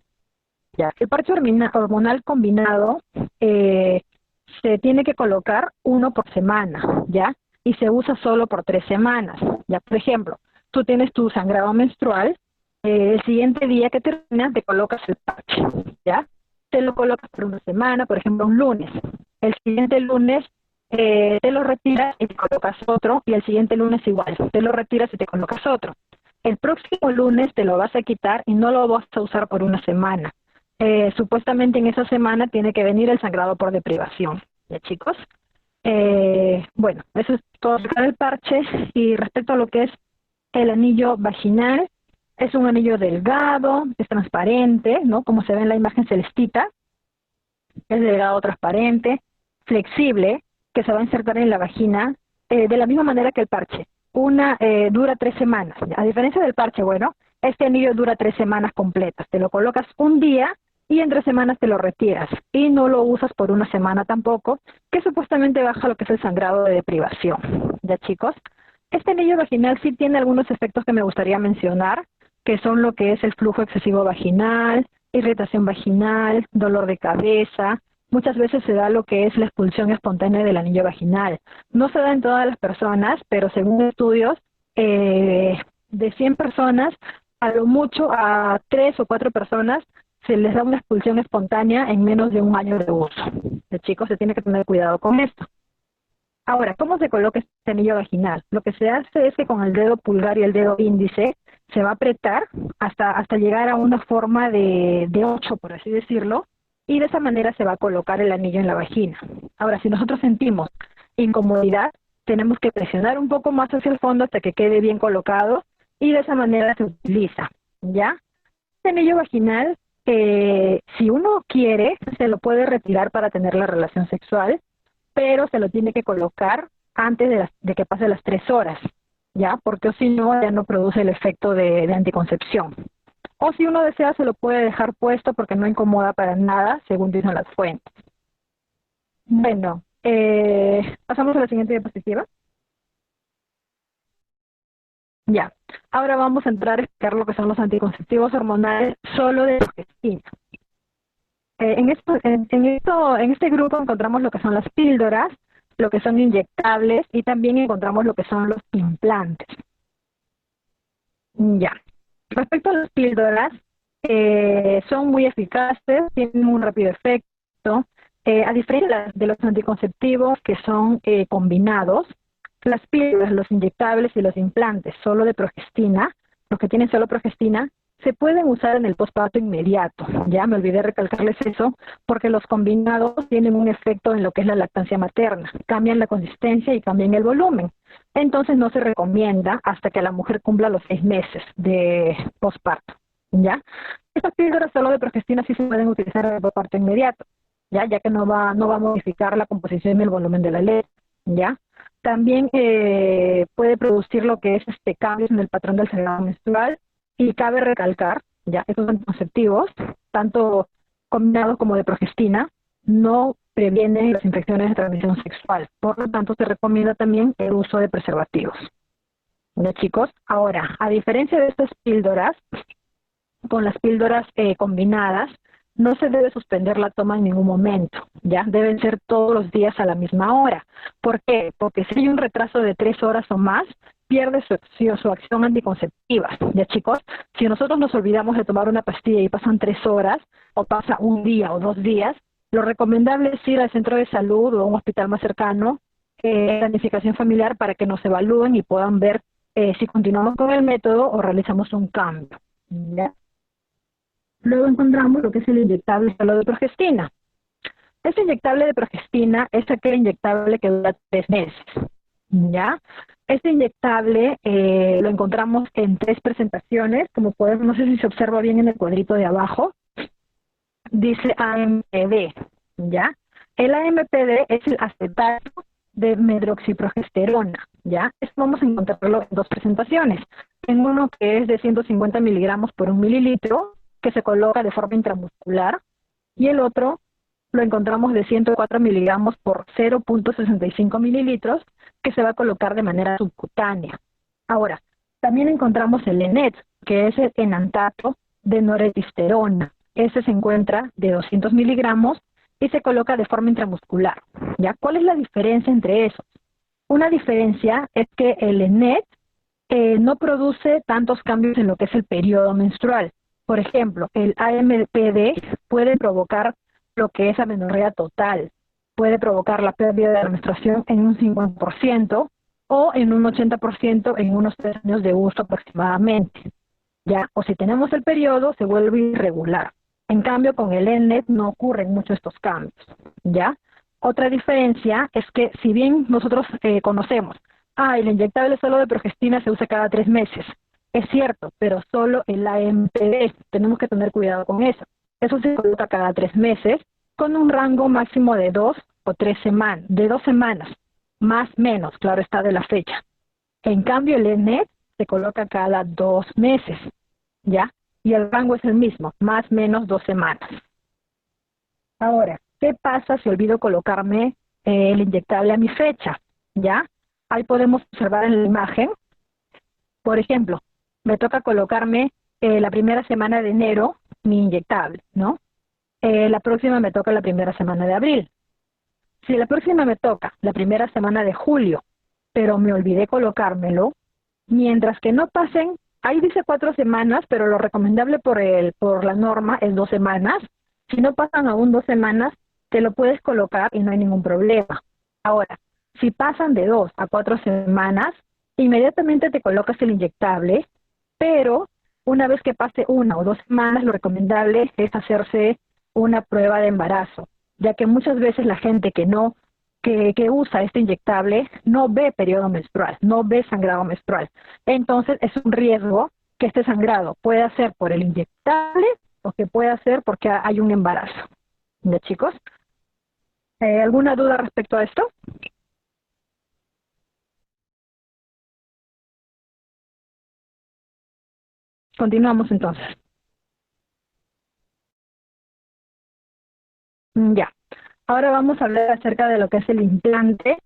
Ya, el parche hormonal combinado se tiene que colocar uno por semana, ¿ya? Y se usa solo por 3 semanas, ¿ya? Por ejemplo, tú tienes tu sangrado menstrual, el siguiente día que termina te colocas el parche, ¿ya? Te lo colocas por una semana, por ejemplo, un lunes. El siguiente lunes te lo retiras y te colocas otro, y el siguiente lunes igual, te lo retiras y te colocas otro. El próximo lunes te lo vas a quitar y no lo vas a usar por una semana. Supuestamente en esa semana tiene que venir el sangrado por deprivación, ¿ya chicos? Bueno, eso es todo acerca del parche. Y respecto a lo que es el anillo vaginal, es un anillo delgado, es transparente, ¿no? Como se ve en la imagen celestita, es delgado, transparente, flexible, que se va a insertar en la vagina de la misma manera que el parche. Dura 3 semanas. A diferencia del parche, bueno, este anillo dura 3 semanas completas. Te lo colocas un día y en 3 semanas te lo retiras. Y no lo usas por una semana tampoco, que supuestamente baja lo que es el sangrado de deprivación. ¿Ya chicos? Este anillo vaginal sí tiene algunos efectos que me gustaría mencionar, que son lo que es el flujo excesivo vaginal, irritación vaginal, dolor de cabeza. Muchas veces se da lo que es la expulsión espontánea del anillo vaginal. No se da en todas las personas, pero según estudios, de 100 personas, a lo mucho a 3 o 4 personas se les da una expulsión espontánea en menos de un año de uso. El chico se tiene que tener cuidado con esto. Ahora, ¿cómo se coloca este anillo vaginal? Lo que se hace es que con el dedo pulgar y el dedo índice se va a apretar hasta llegar a una forma de 8, por así decirlo, y de esa manera se va a colocar el anillo en la vagina. Ahora, si nosotros sentimos incomodidad, tenemos que presionar un poco más hacia el fondo hasta que quede bien colocado y de esa manera se utiliza, ¿ya? Este anillo vaginal, si uno quiere, se lo puede retirar para tener la relación sexual, pero se lo tiene que colocar antes de que pase las 3 horas, ¿ya? Porque si no, ya no produce el efecto de anticoncepción. O si uno desea, se lo puede dejar puesto porque no incomoda para nada, según dicen las fuentes. Bueno, Pasamos a la siguiente diapositiva. Ya. Ahora vamos a entrar a explicar lo que son los anticonceptivos hormonales solo de progestina. En este grupo encontramos lo que son las píldoras, lo que son inyectables y también encontramos lo que son los implantes. Ya. Respecto a las píldoras, son muy eficaces, tienen un rápido efecto. A diferencia de los anticonceptivos que son combinados, las píldoras, los inyectables y los implantes solo de progestina, los que tienen solo progestina, se pueden usar en el posparto inmediato. Ya me olvidé recalcarles eso, porque los combinados tienen un efecto en lo que es la lactancia materna, cambian la consistencia y cambian el volumen. Entonces no se recomienda hasta que la mujer cumpla los 6 meses de posparto, ¿ya? Estas píldoras solo de progestina sí se pueden utilizar en el posparto inmediato, ya que no va a modificar la composición y el volumen de la leche, ¿ya? También puede producir lo que es cambios en el patrón del sangrado menstrual y cabe recalcar, ya, estos anticonceptivos, tanto combinados como de progestina, no previenen las infecciones de transmisión sexual. Por lo tanto, se recomienda también el uso de preservativos. ¿Ya, chicos? Ahora, a diferencia de estas píldoras, con las píldoras combinadas, no se debe suspender la toma en ningún momento, ¿ya? Deben ser todos los días a la misma hora. ¿Por qué? Porque si hay un retraso de 3 horas o más, pierde su acción anticonceptiva, ¿ya, chicos? Si nosotros nos olvidamos de tomar una pastilla y pasan 3 horas, o pasa un día o 2 días, lo recomendable es ir al centro de salud o a un hospital más cercano, planificación familiar, para que nos evalúen y puedan ver si continuamos con el método o realizamos un cambio, ¿ya? Luego encontramos lo que es el inyectable solo de progestina. Este inyectable de progestina es aquel inyectable que dura 3 meses, ¿ya? Este inyectable lo encontramos en 3 presentaciones, como podemos, no sé si se observa bien en el cuadrito de abajo, dice AMPD, ¿ya? El AMPD es el acetato de medroxiprogesterona, ¿ya? Esto vamos a encontrarlo en 2 presentaciones. En uno que es de 150 miligramos por 1 mililitro, que se coloca de forma intramuscular, y el otro lo encontramos de 104 miligramos por 0.65 mililitros, que se va a colocar de manera subcutánea. Ahora, también encontramos el ENET, que es el enantato de norethisterona. Ese se encuentra de 200 miligramos y se coloca de forma intramuscular, ¿ya? ¿Cuál es la diferencia entre esos? Una diferencia es que el ENET no produce tantos cambios en lo que es el periodo menstrual. Por ejemplo, el AMPD puede provocar lo que es amenorrea total, puede provocar la pérdida de la menstruación en un 50% o en un 80% en unos 3 años de uso aproximadamente, ¿ya? O si tenemos el periodo, se vuelve irregular. En cambio, con el ENET no ocurren mucho estos cambios, ¿ya? Otra diferencia es que si bien nosotros conocemos, el inyectable solo de progestina se usa cada 3 meses, es cierto, pero solo el AMPD, tenemos que tener cuidado con eso. Eso se coloca cada 3 meses con un rango máximo de 2 o 3 semanas, de 2 semanas, más menos, claro está, de la fecha. En cambio, el ENET se coloca cada 2 meses, ¿ya? Y el rango es el mismo, más menos 2 semanas. Ahora, ¿qué pasa si olvido colocarme el inyectable a mi fecha? ¿Ya? Ahí podemos observar en la imagen, por ejemplo, me toca colocarme la primera semana de enero mi inyectable, ¿no? La próxima me toca la primera semana de abril. Si la próxima me toca la primera semana de julio, pero me olvidé colocármelo, mientras que no pasen, ahí dice 4 semanas, pero lo recomendable por la norma es 2 semanas. Si no pasan aún 2 semanas, te lo puedes colocar y no hay ningún problema. Ahora, si pasan de 2 a 4 semanas, inmediatamente te colocas el inyectable, pero una vez que pase 1 o 2 semanas, lo recomendable es hacerse una prueba de embarazo, ya que muchas veces la gente que usa este inyectable no ve periodo menstrual, no ve sangrado menstrual. Entonces es un riesgo que este sangrado pueda ser por el inyectable o que pueda ser porque hay un embarazo. ¿Ya, chicos? ¿Alguna duda respecto a esto? Continuamos entonces. Ya. Ahora vamos a hablar acerca de lo que es el implante.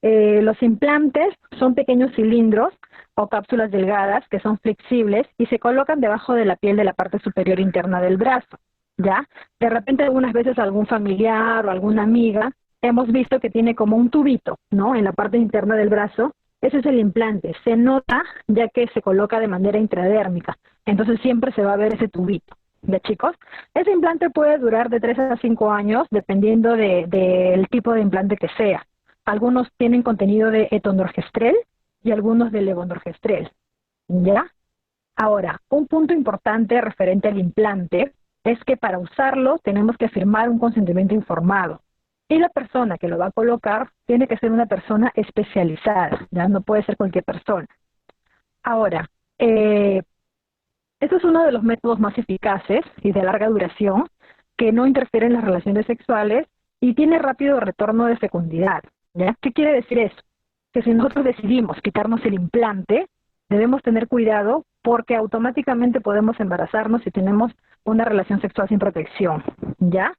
Los implantes son pequeños cilindros o cápsulas delgadas que son flexibles y se colocan debajo de la piel de la parte superior interna del brazo, ¿ya? De repente algunas veces algún familiar o alguna amiga hemos visto que tiene como un tubito, ¿no? En la parte interna del brazo. Ese es el implante. Se nota ya que se coloca de manera intradérmica. Entonces siempre se va a ver ese tubito. ¿Ya, chicos? Ese implante puede durar de 3 a 5 años dependiendo del tipo de implante que sea. Algunos tienen contenido de etonorgestrel y algunos de levonorgestrel. ¿Ya? Ahora, un punto importante referente al implante es que para usarlo tenemos que firmar un consentimiento informado. Y la persona que lo va a colocar tiene que ser una persona especializada, ya no puede ser cualquier persona. Ahora, este es uno de los métodos más eficaces y de larga duración que no interfiere en las relaciones sexuales y tiene rápido retorno de fecundidad. ¿Ya? ¿Qué quiere decir eso? Que si nosotros decidimos quitarnos el implante, debemos tener cuidado porque automáticamente podemos embarazarnos si tenemos una relación sexual sin protección. ¿Ya?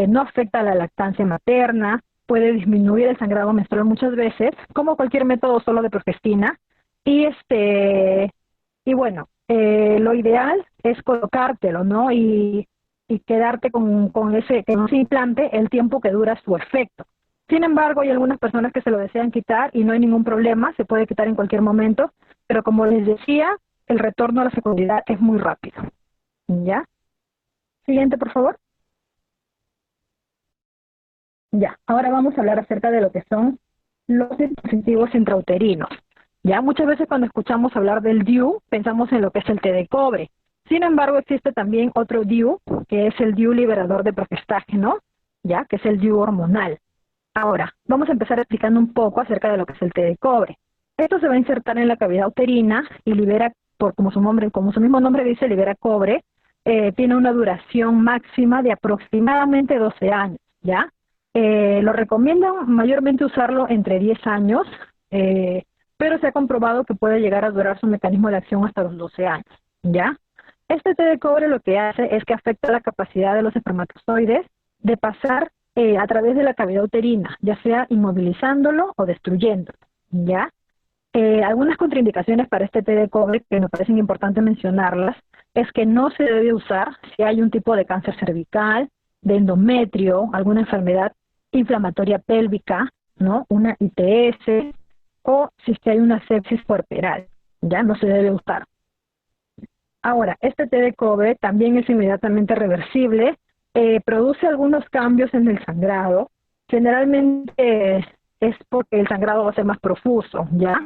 No afecta a la lactancia materna, puede disminuir el sangrado menstrual muchas veces, como cualquier método solo de progestina, y lo ideal es colocártelo, ¿no? Y quedarte con ese implante el tiempo que dura su efecto. Sin embargo, hay algunas personas que se lo desean quitar y no hay ningún problema, se puede quitar en cualquier momento, pero como les decía, el retorno a la fecundidad es muy rápido. ¿Ya? Siguiente, por favor. Ya, ahora vamos a hablar acerca de lo que son los dispositivos intrauterinos. Ya muchas veces cuando escuchamos hablar del DIU, pensamos en lo que es el té de cobre. Sin embargo, existe también otro DIU, que es el DIU liberador de progestágeno, ya, que es el DIU hormonal. Ahora, vamos a empezar explicando un poco acerca de lo que es el té de cobre. Esto se va a insertar en la cavidad uterina y libera, como su mismo nombre dice, libera cobre. Tiene una duración máxima de aproximadamente 12 años, ¿ya? Lo recomiendan mayormente usarlo entre 10 años, pero se ha comprobado que puede llegar a durar su mecanismo de acción hasta los 12 años, ¿ya? Este té de cobre lo que hace es que afecta la capacidad de los espermatozoides de pasar a través de la cavidad uterina, ya sea inmovilizándolo o destruyéndolo, ¿ya? Algunas contraindicaciones para este té de cobre que me parecen importantes mencionarlas es que no se debe usar si hay un tipo de cáncer cervical, de endometrio, alguna enfermedad inflamatoria pélvica, ¿no? Una ITS o si es que hay una sepsis puerperal, ya no se debe usar. Ahora, este té de cobre también es inmediatamente reversible, produce algunos cambios en el sangrado, generalmente es porque el sangrado va a ser más profuso, ¿ya?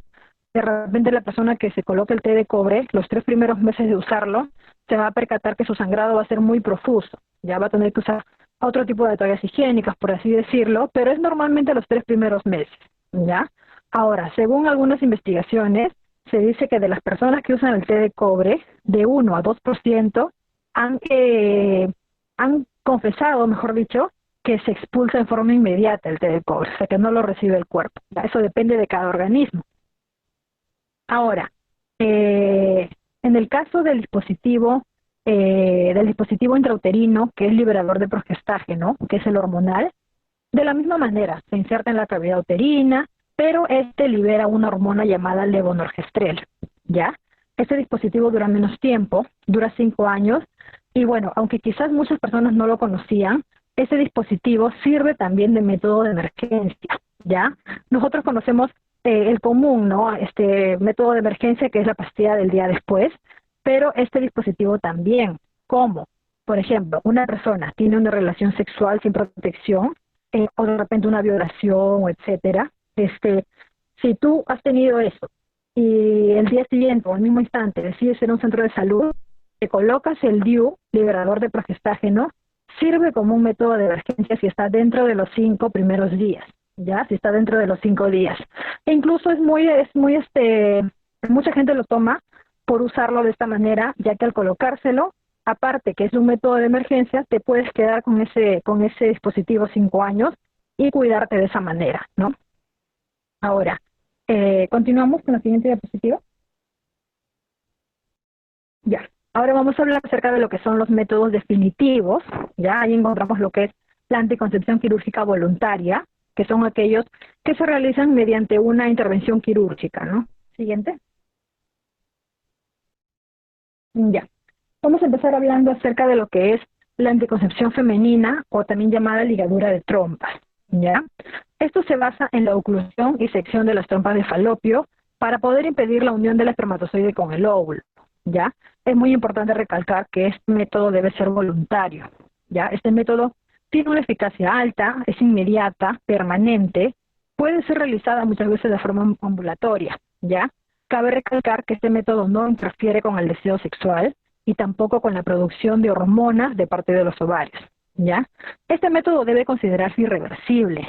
De repente la persona que se coloca el té de cobre, los 3 primeros meses de usarlo, se va a percatar que su sangrado va a ser muy profuso, ya va a tener que usar otro tipo de toallas higiénicas, por así decirlo, pero es normalmente los 3 primeros meses, ¿ya? Ahora, según algunas investigaciones, se dice que de las personas que usan el té de cobre, de 1 a 2% han, han confesado, mejor dicho, que se expulsa en forma inmediata el té de cobre, o sea que no lo recibe el cuerpo. ¿Ya? Eso depende de cada organismo. Ahora, en el caso del dispositivo intrauterino, que es liberador de progestágeno, que es el hormonal, de la misma manera, se inserta en la cavidad uterina, pero este libera una hormona llamada levonorgestrel, ¿ya? Este dispositivo dura menos tiempo, dura 5 años, y bueno, aunque quizás muchas personas no lo conocían, ese dispositivo sirve también de método de emergencia, ¿ya? Nosotros conocemos el común, ¿no? Este método de emergencia que es la pastilla del día después, pero este dispositivo también, ¿cómo? Por ejemplo, una persona tiene una relación sexual sin protección, o de repente una violación, etcétera. Si tú has tenido eso y el día siguiente o al mismo instante decides ir a un centro de salud, te colocas el DIU, liberador de progestágeno, sirve como un método de emergencia si está dentro de los 5 primeros días, ¿ya? Si está dentro de los 5 días. E incluso mucha gente lo toma por usarlo de esta manera, ya que al colocárselo, aparte que es un método de emergencia, te puedes quedar con ese dispositivo 5 años y cuidarte de esa manera, ¿no? Ahora, continuamos con la siguiente diapositiva. Ya. Ahora vamos a hablar acerca de lo que son los métodos definitivos. Ya ahí encontramos lo que es la anticoncepción quirúrgica voluntaria, que son aquellos que se realizan mediante una intervención quirúrgica, ¿no? Siguiente. Ya. Vamos a empezar hablando acerca de lo que es la anticoncepción femenina o también llamada ligadura de trompas, ¿ya? Esto se basa en la oclusión y sección de las trompas de falopio para poder impedir la unión del espermatozoide con el óvulo, ¿ya? Es muy importante recalcar que este método debe ser voluntario, ¿ya? Este método tiene una eficacia alta, es inmediata, permanente, puede ser realizada muchas veces de forma ambulatoria, ¿ya? Cabe recalcar que este método no interfiere con el deseo sexual y tampoco con la producción de hormonas de parte de los ovarios, ¿ya? Este método debe considerarse irreversible.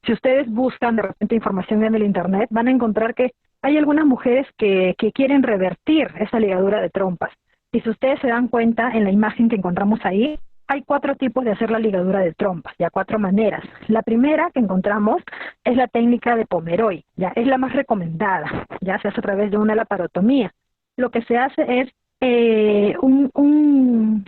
Si ustedes buscan de repente información en el internet, van a encontrar que hay algunas mujeres que quieren revertir esa ligadura de trompas. Y si ustedes se dan cuenta en la imagen que encontramos ahí, hay 4 tipos de hacer la ligadura de trompas, ya 4 maneras. La primera que encontramos es la técnica de Pomeroy, ya es la más recomendada, ya se hace a través de una laparotomía. Lo que se hace es un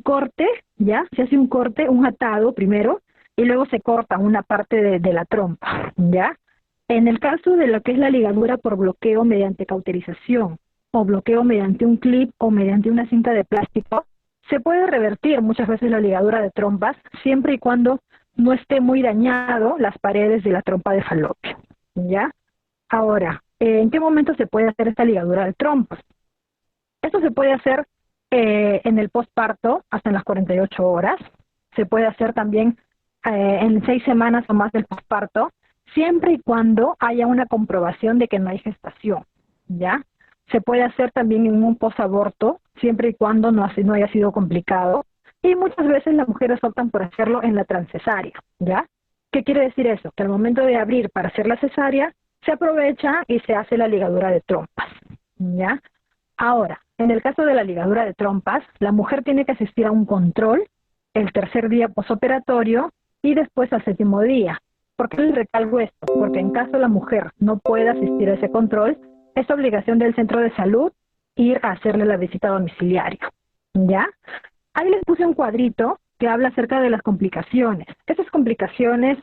corte, ya se hace un corte, un atado primero, y luego se corta una parte de la trompa, ya. En el caso de lo que es la ligadura por bloqueo mediante cauterización o bloqueo mediante un clip o mediante una cinta de plástico, se puede revertir muchas veces la ligadura de trompas siempre y cuando no esté muy dañado las paredes de la trompa de falopio, ¿ya? Ahora, ¿en qué momento se puede hacer esta ligadura de trompas? Esto se puede hacer en el postparto hasta en las 48 horas, se puede hacer también en 6 semanas o más del postparto, siempre y cuando haya una comprobación de que no hay gestación, ¿ya? Se puede hacer también en un posaborto, siempre y cuando no haya sido complicado. Y muchas veces las mujeres optan por hacerlo en la transcesárea, ¿ya? ¿Qué quiere decir eso? Que al momento de abrir para hacer la cesárea, se aprovecha y se hace la ligadura de trompas, ¿ya? Ahora, en el caso de la ligadura de trompas, la mujer tiene que asistir a un control el tercer día posoperatorio y después al 7º día. ¿Por qué les recalco esto? Porque en caso la mujer no pueda asistir a ese control, es obligación del centro de salud ir a hacerle la visita domiciliaria, ¿ya? Ahí les puse un cuadrito que habla acerca de las complicaciones. Esas complicaciones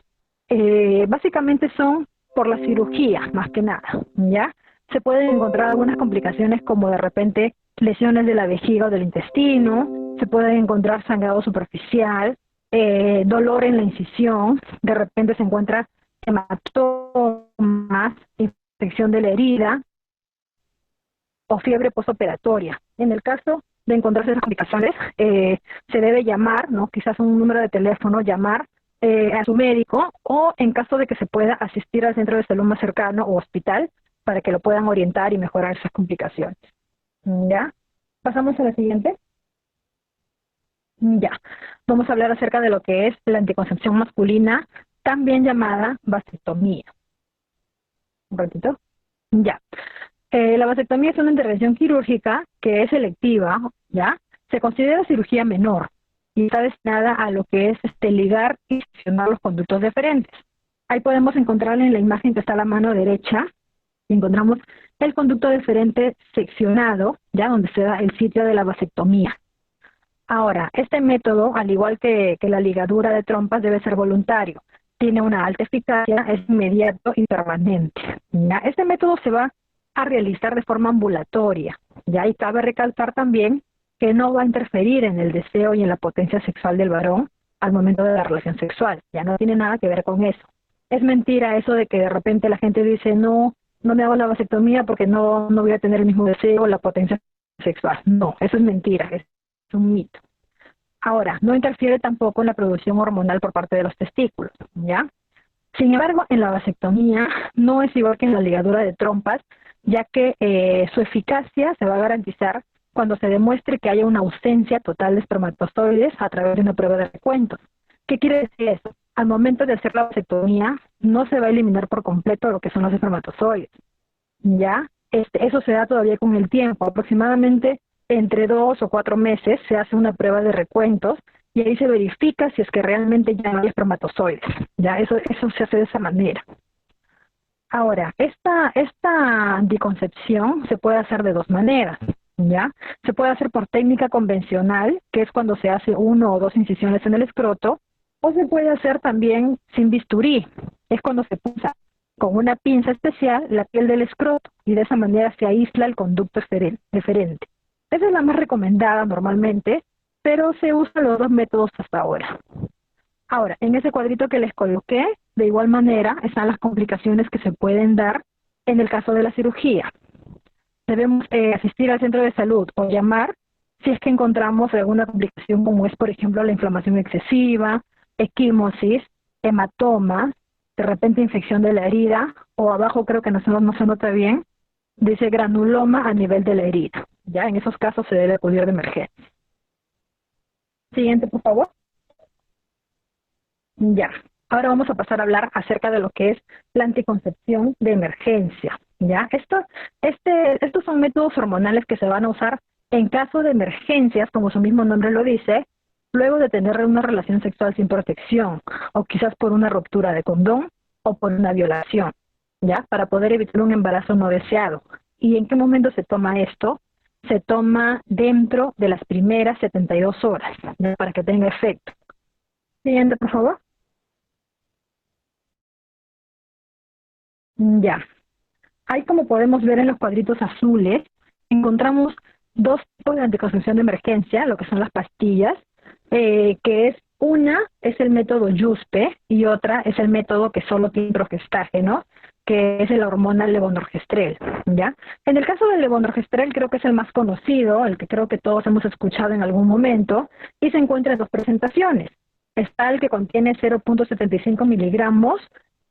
básicamente son por la cirugía, más que nada, ¿ya? Se pueden encontrar algunas complicaciones como de repente lesiones de la vejiga o del intestino, se pueden encontrar sangrado superficial, dolor en la incisión, de repente se encuentra hematomas, infección de la herida o fiebre postoperatoria. En el caso de encontrarse esas complicaciones, se debe llamar, ¿no? Quizás un número de teléfono, llamar a su médico o en caso de que se pueda asistir al centro de salud más cercano o hospital para que lo puedan orientar y mejorar esas complicaciones. ¿Ya? ¿Pasamos a la siguiente? Ya. Vamos a hablar acerca de lo que es la anticoncepción masculina, también llamada vasectomía. Un ratito. Ya. La vasectomía es una intervención quirúrgica que es selectiva, ¿ya? Se considera cirugía menor y está destinada a lo que es ligar y seccionar los conductos deferentes. Ahí podemos encontrar en la imagen que está a la mano derecha, encontramos el conducto deferente seccionado, ya donde se da el sitio de la vasectomía. Ahora, este método, al igual que la ligadura de trompas, debe ser voluntario. Tiene una alta eficacia, es inmediato y permanente, ¿ya? Este método se va a realizar de forma ambulatoria, ¿ya? Y cabe recalcar también que no va a interferir en el deseo y en la potencia sexual del varón al momento de la relación sexual. Ya no tiene nada que ver con eso. Es mentira eso de que de repente la gente dice, no me hago la vasectomía porque no voy a tener el mismo deseo o la potencia sexual. No, eso es mentira, es un mito. Ahora, no interfiere tampoco en la producción hormonal por parte de los testículos, ¿ya? Sin embargo, en la vasectomía no es igual que en la ligadura de trompas, ya que su eficacia se va a garantizar cuando se demuestre que haya una ausencia total de espermatozoides a través de una prueba de recuentos. ¿Qué quiere decir eso? Al momento de hacer la vasectomía, no se va a eliminar por completo lo que son los espermatozoides, ¿ya? Eso se da todavía con el tiempo, aproximadamente entre 2 o 4 meses se hace una prueba de recuentos y ahí se verifica si es que realmente ya no hay espermatozoides, ¿ya? Eso se hace de esa manera. Ahora, esta anticoncepción se puede hacer de 2 maneras, ¿ya? Se puede hacer por técnica convencional, que es cuando se hace 1 o 2 incisiones en el escroto, O se puede hacer también sin bisturí. Es cuando se pulsa con una pinza especial la piel del escroto y de esa manera se aísla el conducto deferente. Esa es la más recomendada normalmente, pero se usan los dos métodos hasta ahora. Ahora, en ese cuadrito que les coloqué, de igual manera están las complicaciones que se pueden dar en el caso de la cirugía. Debemos asistir al centro de salud o llamar si es que encontramos alguna complicación como es, por ejemplo, la inflamación excesiva, equimosis, hematoma, de repente infección de la herida, o abajo creo que no se nota bien, dice granuloma a nivel de la herida. Ya en esos casos se debe acudir de emergencia. Siguiente, por favor. Ya. Ahora vamos a pasar a hablar acerca de lo que es la anticoncepción de emergencia. ¿Ya? Estos son métodos hormonales que se van a usar en caso de emergencias, como su mismo nombre lo dice, luego de tener una relación sexual sin protección, o quizás por una ruptura de condón o por una violación, ¿ya? Para poder evitar un embarazo no deseado. ¿Y en qué momento se toma esto? Se toma dentro de las primeras 72 horas, ¿ya? Para que tenga efecto. Siguiente, por favor. Ya. Ahí, como podemos ver en los cuadritos azules, encontramos dos tipos de anticoncepción de emergencia, lo que son las pastillas, que es una es el método Yuspe y otra es el método que solo tiene progestágeno, que es la hormona levonorgestrel, ¿ya? En el caso del levonorgestrel creo que es el más conocido, el que creo que todos hemos escuchado en algún momento, y se encuentra en dos presentaciones. Está el que contiene 0.75 miligramos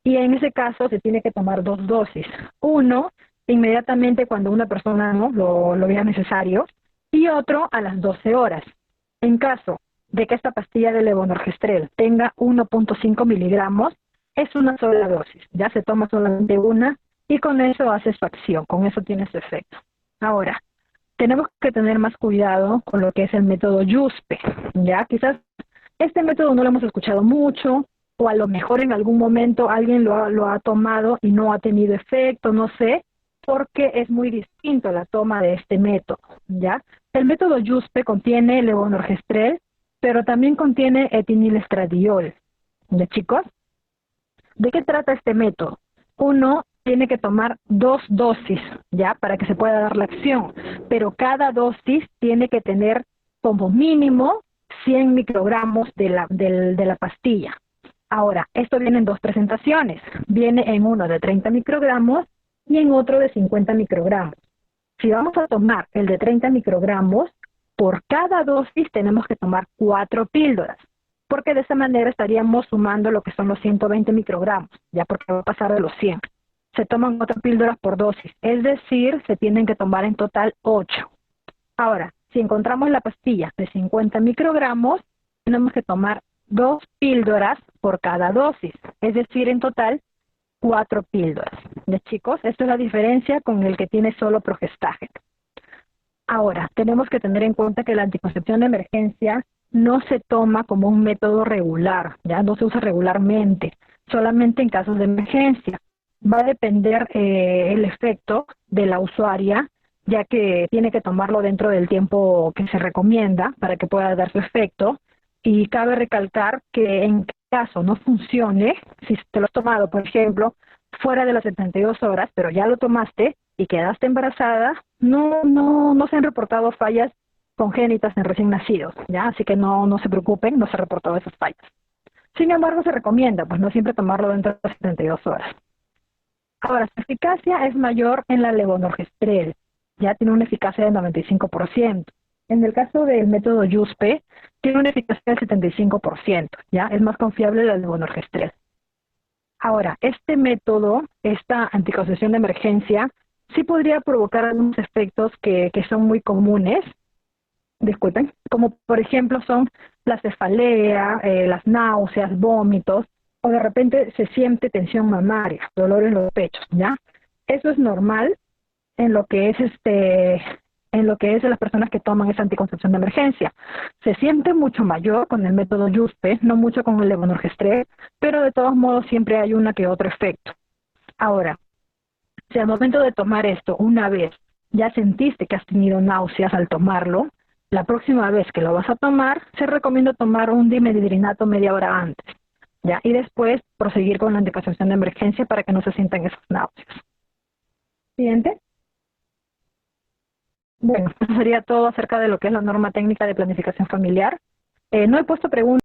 y en ese caso se tiene que tomar dos dosis. Uno, inmediatamente cuando una persona no lo vea necesario, y otro a las 12 horas. En caso de que esta pastilla de levonorgestrel tenga 1.5 miligramos, es una sola dosis. Ya se toma solamente una y con eso hace su acción, con eso tiene su efecto. Ahora, tenemos que tener más cuidado con lo que es el método Yuspe. Ya, quizás este método no lo hemos escuchado mucho, o a lo mejor en algún momento alguien lo ha tomado y no ha tenido efecto, no sé, porque es muy distinto la toma de este método, ¿ya? El método Yuspe contiene levonorgestrel, pero también contiene etinilestradiol, ¿ya, chicos? ¿De qué trata este método? Uno tiene que tomar dos dosis, ¿ya? Para que se pueda dar la acción, pero cada dosis tiene que tener como mínimo 100 microgramos de la pastilla. Ahora, esto viene en dos presentaciones. Viene en uno de 30 microgramos y en otro de 50 microgramos. Si vamos a tomar el de 30 microgramos, por cada dosis tenemos que tomar 4 píldoras, porque de esa manera estaríamos sumando lo que son los 120 microgramos, ya porque va a pasar de los 100. Se toman 4 píldoras por dosis, es decir, se tienen que tomar en total 8. Ahora, si encontramos la pastilla de 50 microgramos, tenemos que tomar 2 píldoras por cada dosis, es decir, en total 4 píldoras. ¿De chicos? Esto es la diferencia con el que tiene solo progestágeno. Ahora, tenemos que tener en cuenta que la anticoncepción de emergencia no se toma como un método regular, ya no se usa regularmente, solamente en casos de emergencia. Va a depender el efecto de la usuaria, ya que tiene que tomarlo dentro del tiempo que se recomienda para que pueda dar su efecto. Y cabe recalcar que en caso no funcione, si te lo has tomado, por ejemplo, fuera de las 72 horas, pero ya lo tomaste y quedaste embarazada, no se han reportado fallas congénitas en recién nacidos, ¿ya? Así que no se preocupen, no se han reportado esas fallas. Sin embargo, se recomienda, pues no siempre tomarlo dentro de las 72 horas. Ahora, su eficacia es mayor en la levonorgestrel, ya tiene una eficacia del 95%. En el caso del método Yuspe, tiene una eficacia del 75%, ya es más confiable la levonorgestrel. Ahora, este método, esta anticoncepción de emergencia, sí podría provocar algunos efectos que son muy comunes, disculpen, como por ejemplo son la cefalea, las náuseas, vómitos, o de repente se siente tensión mamaria, dolor en los pechos, ¿ya? Eso es normal en lo que es en lo que es de las personas que toman esa anticoncepción de emergencia. Se siente mucho mayor con el método Yuspe, no mucho con el levonorgestrel, pero de todos modos siempre hay una que otro efecto. Ahora, si al momento de tomar esto una vez ya sentiste que has tenido náuseas al tomarlo, La próxima vez que lo vas a tomar, se recomienda tomar un dimedidrinato media hora antes, ¿ya? Y después proseguir con la indicación de emergencia para que no se sientan esas náuseas. Siguiente. Bueno, eso sería todo acerca de lo que es la norma técnica de planificación familiar. No he puesto preguntas.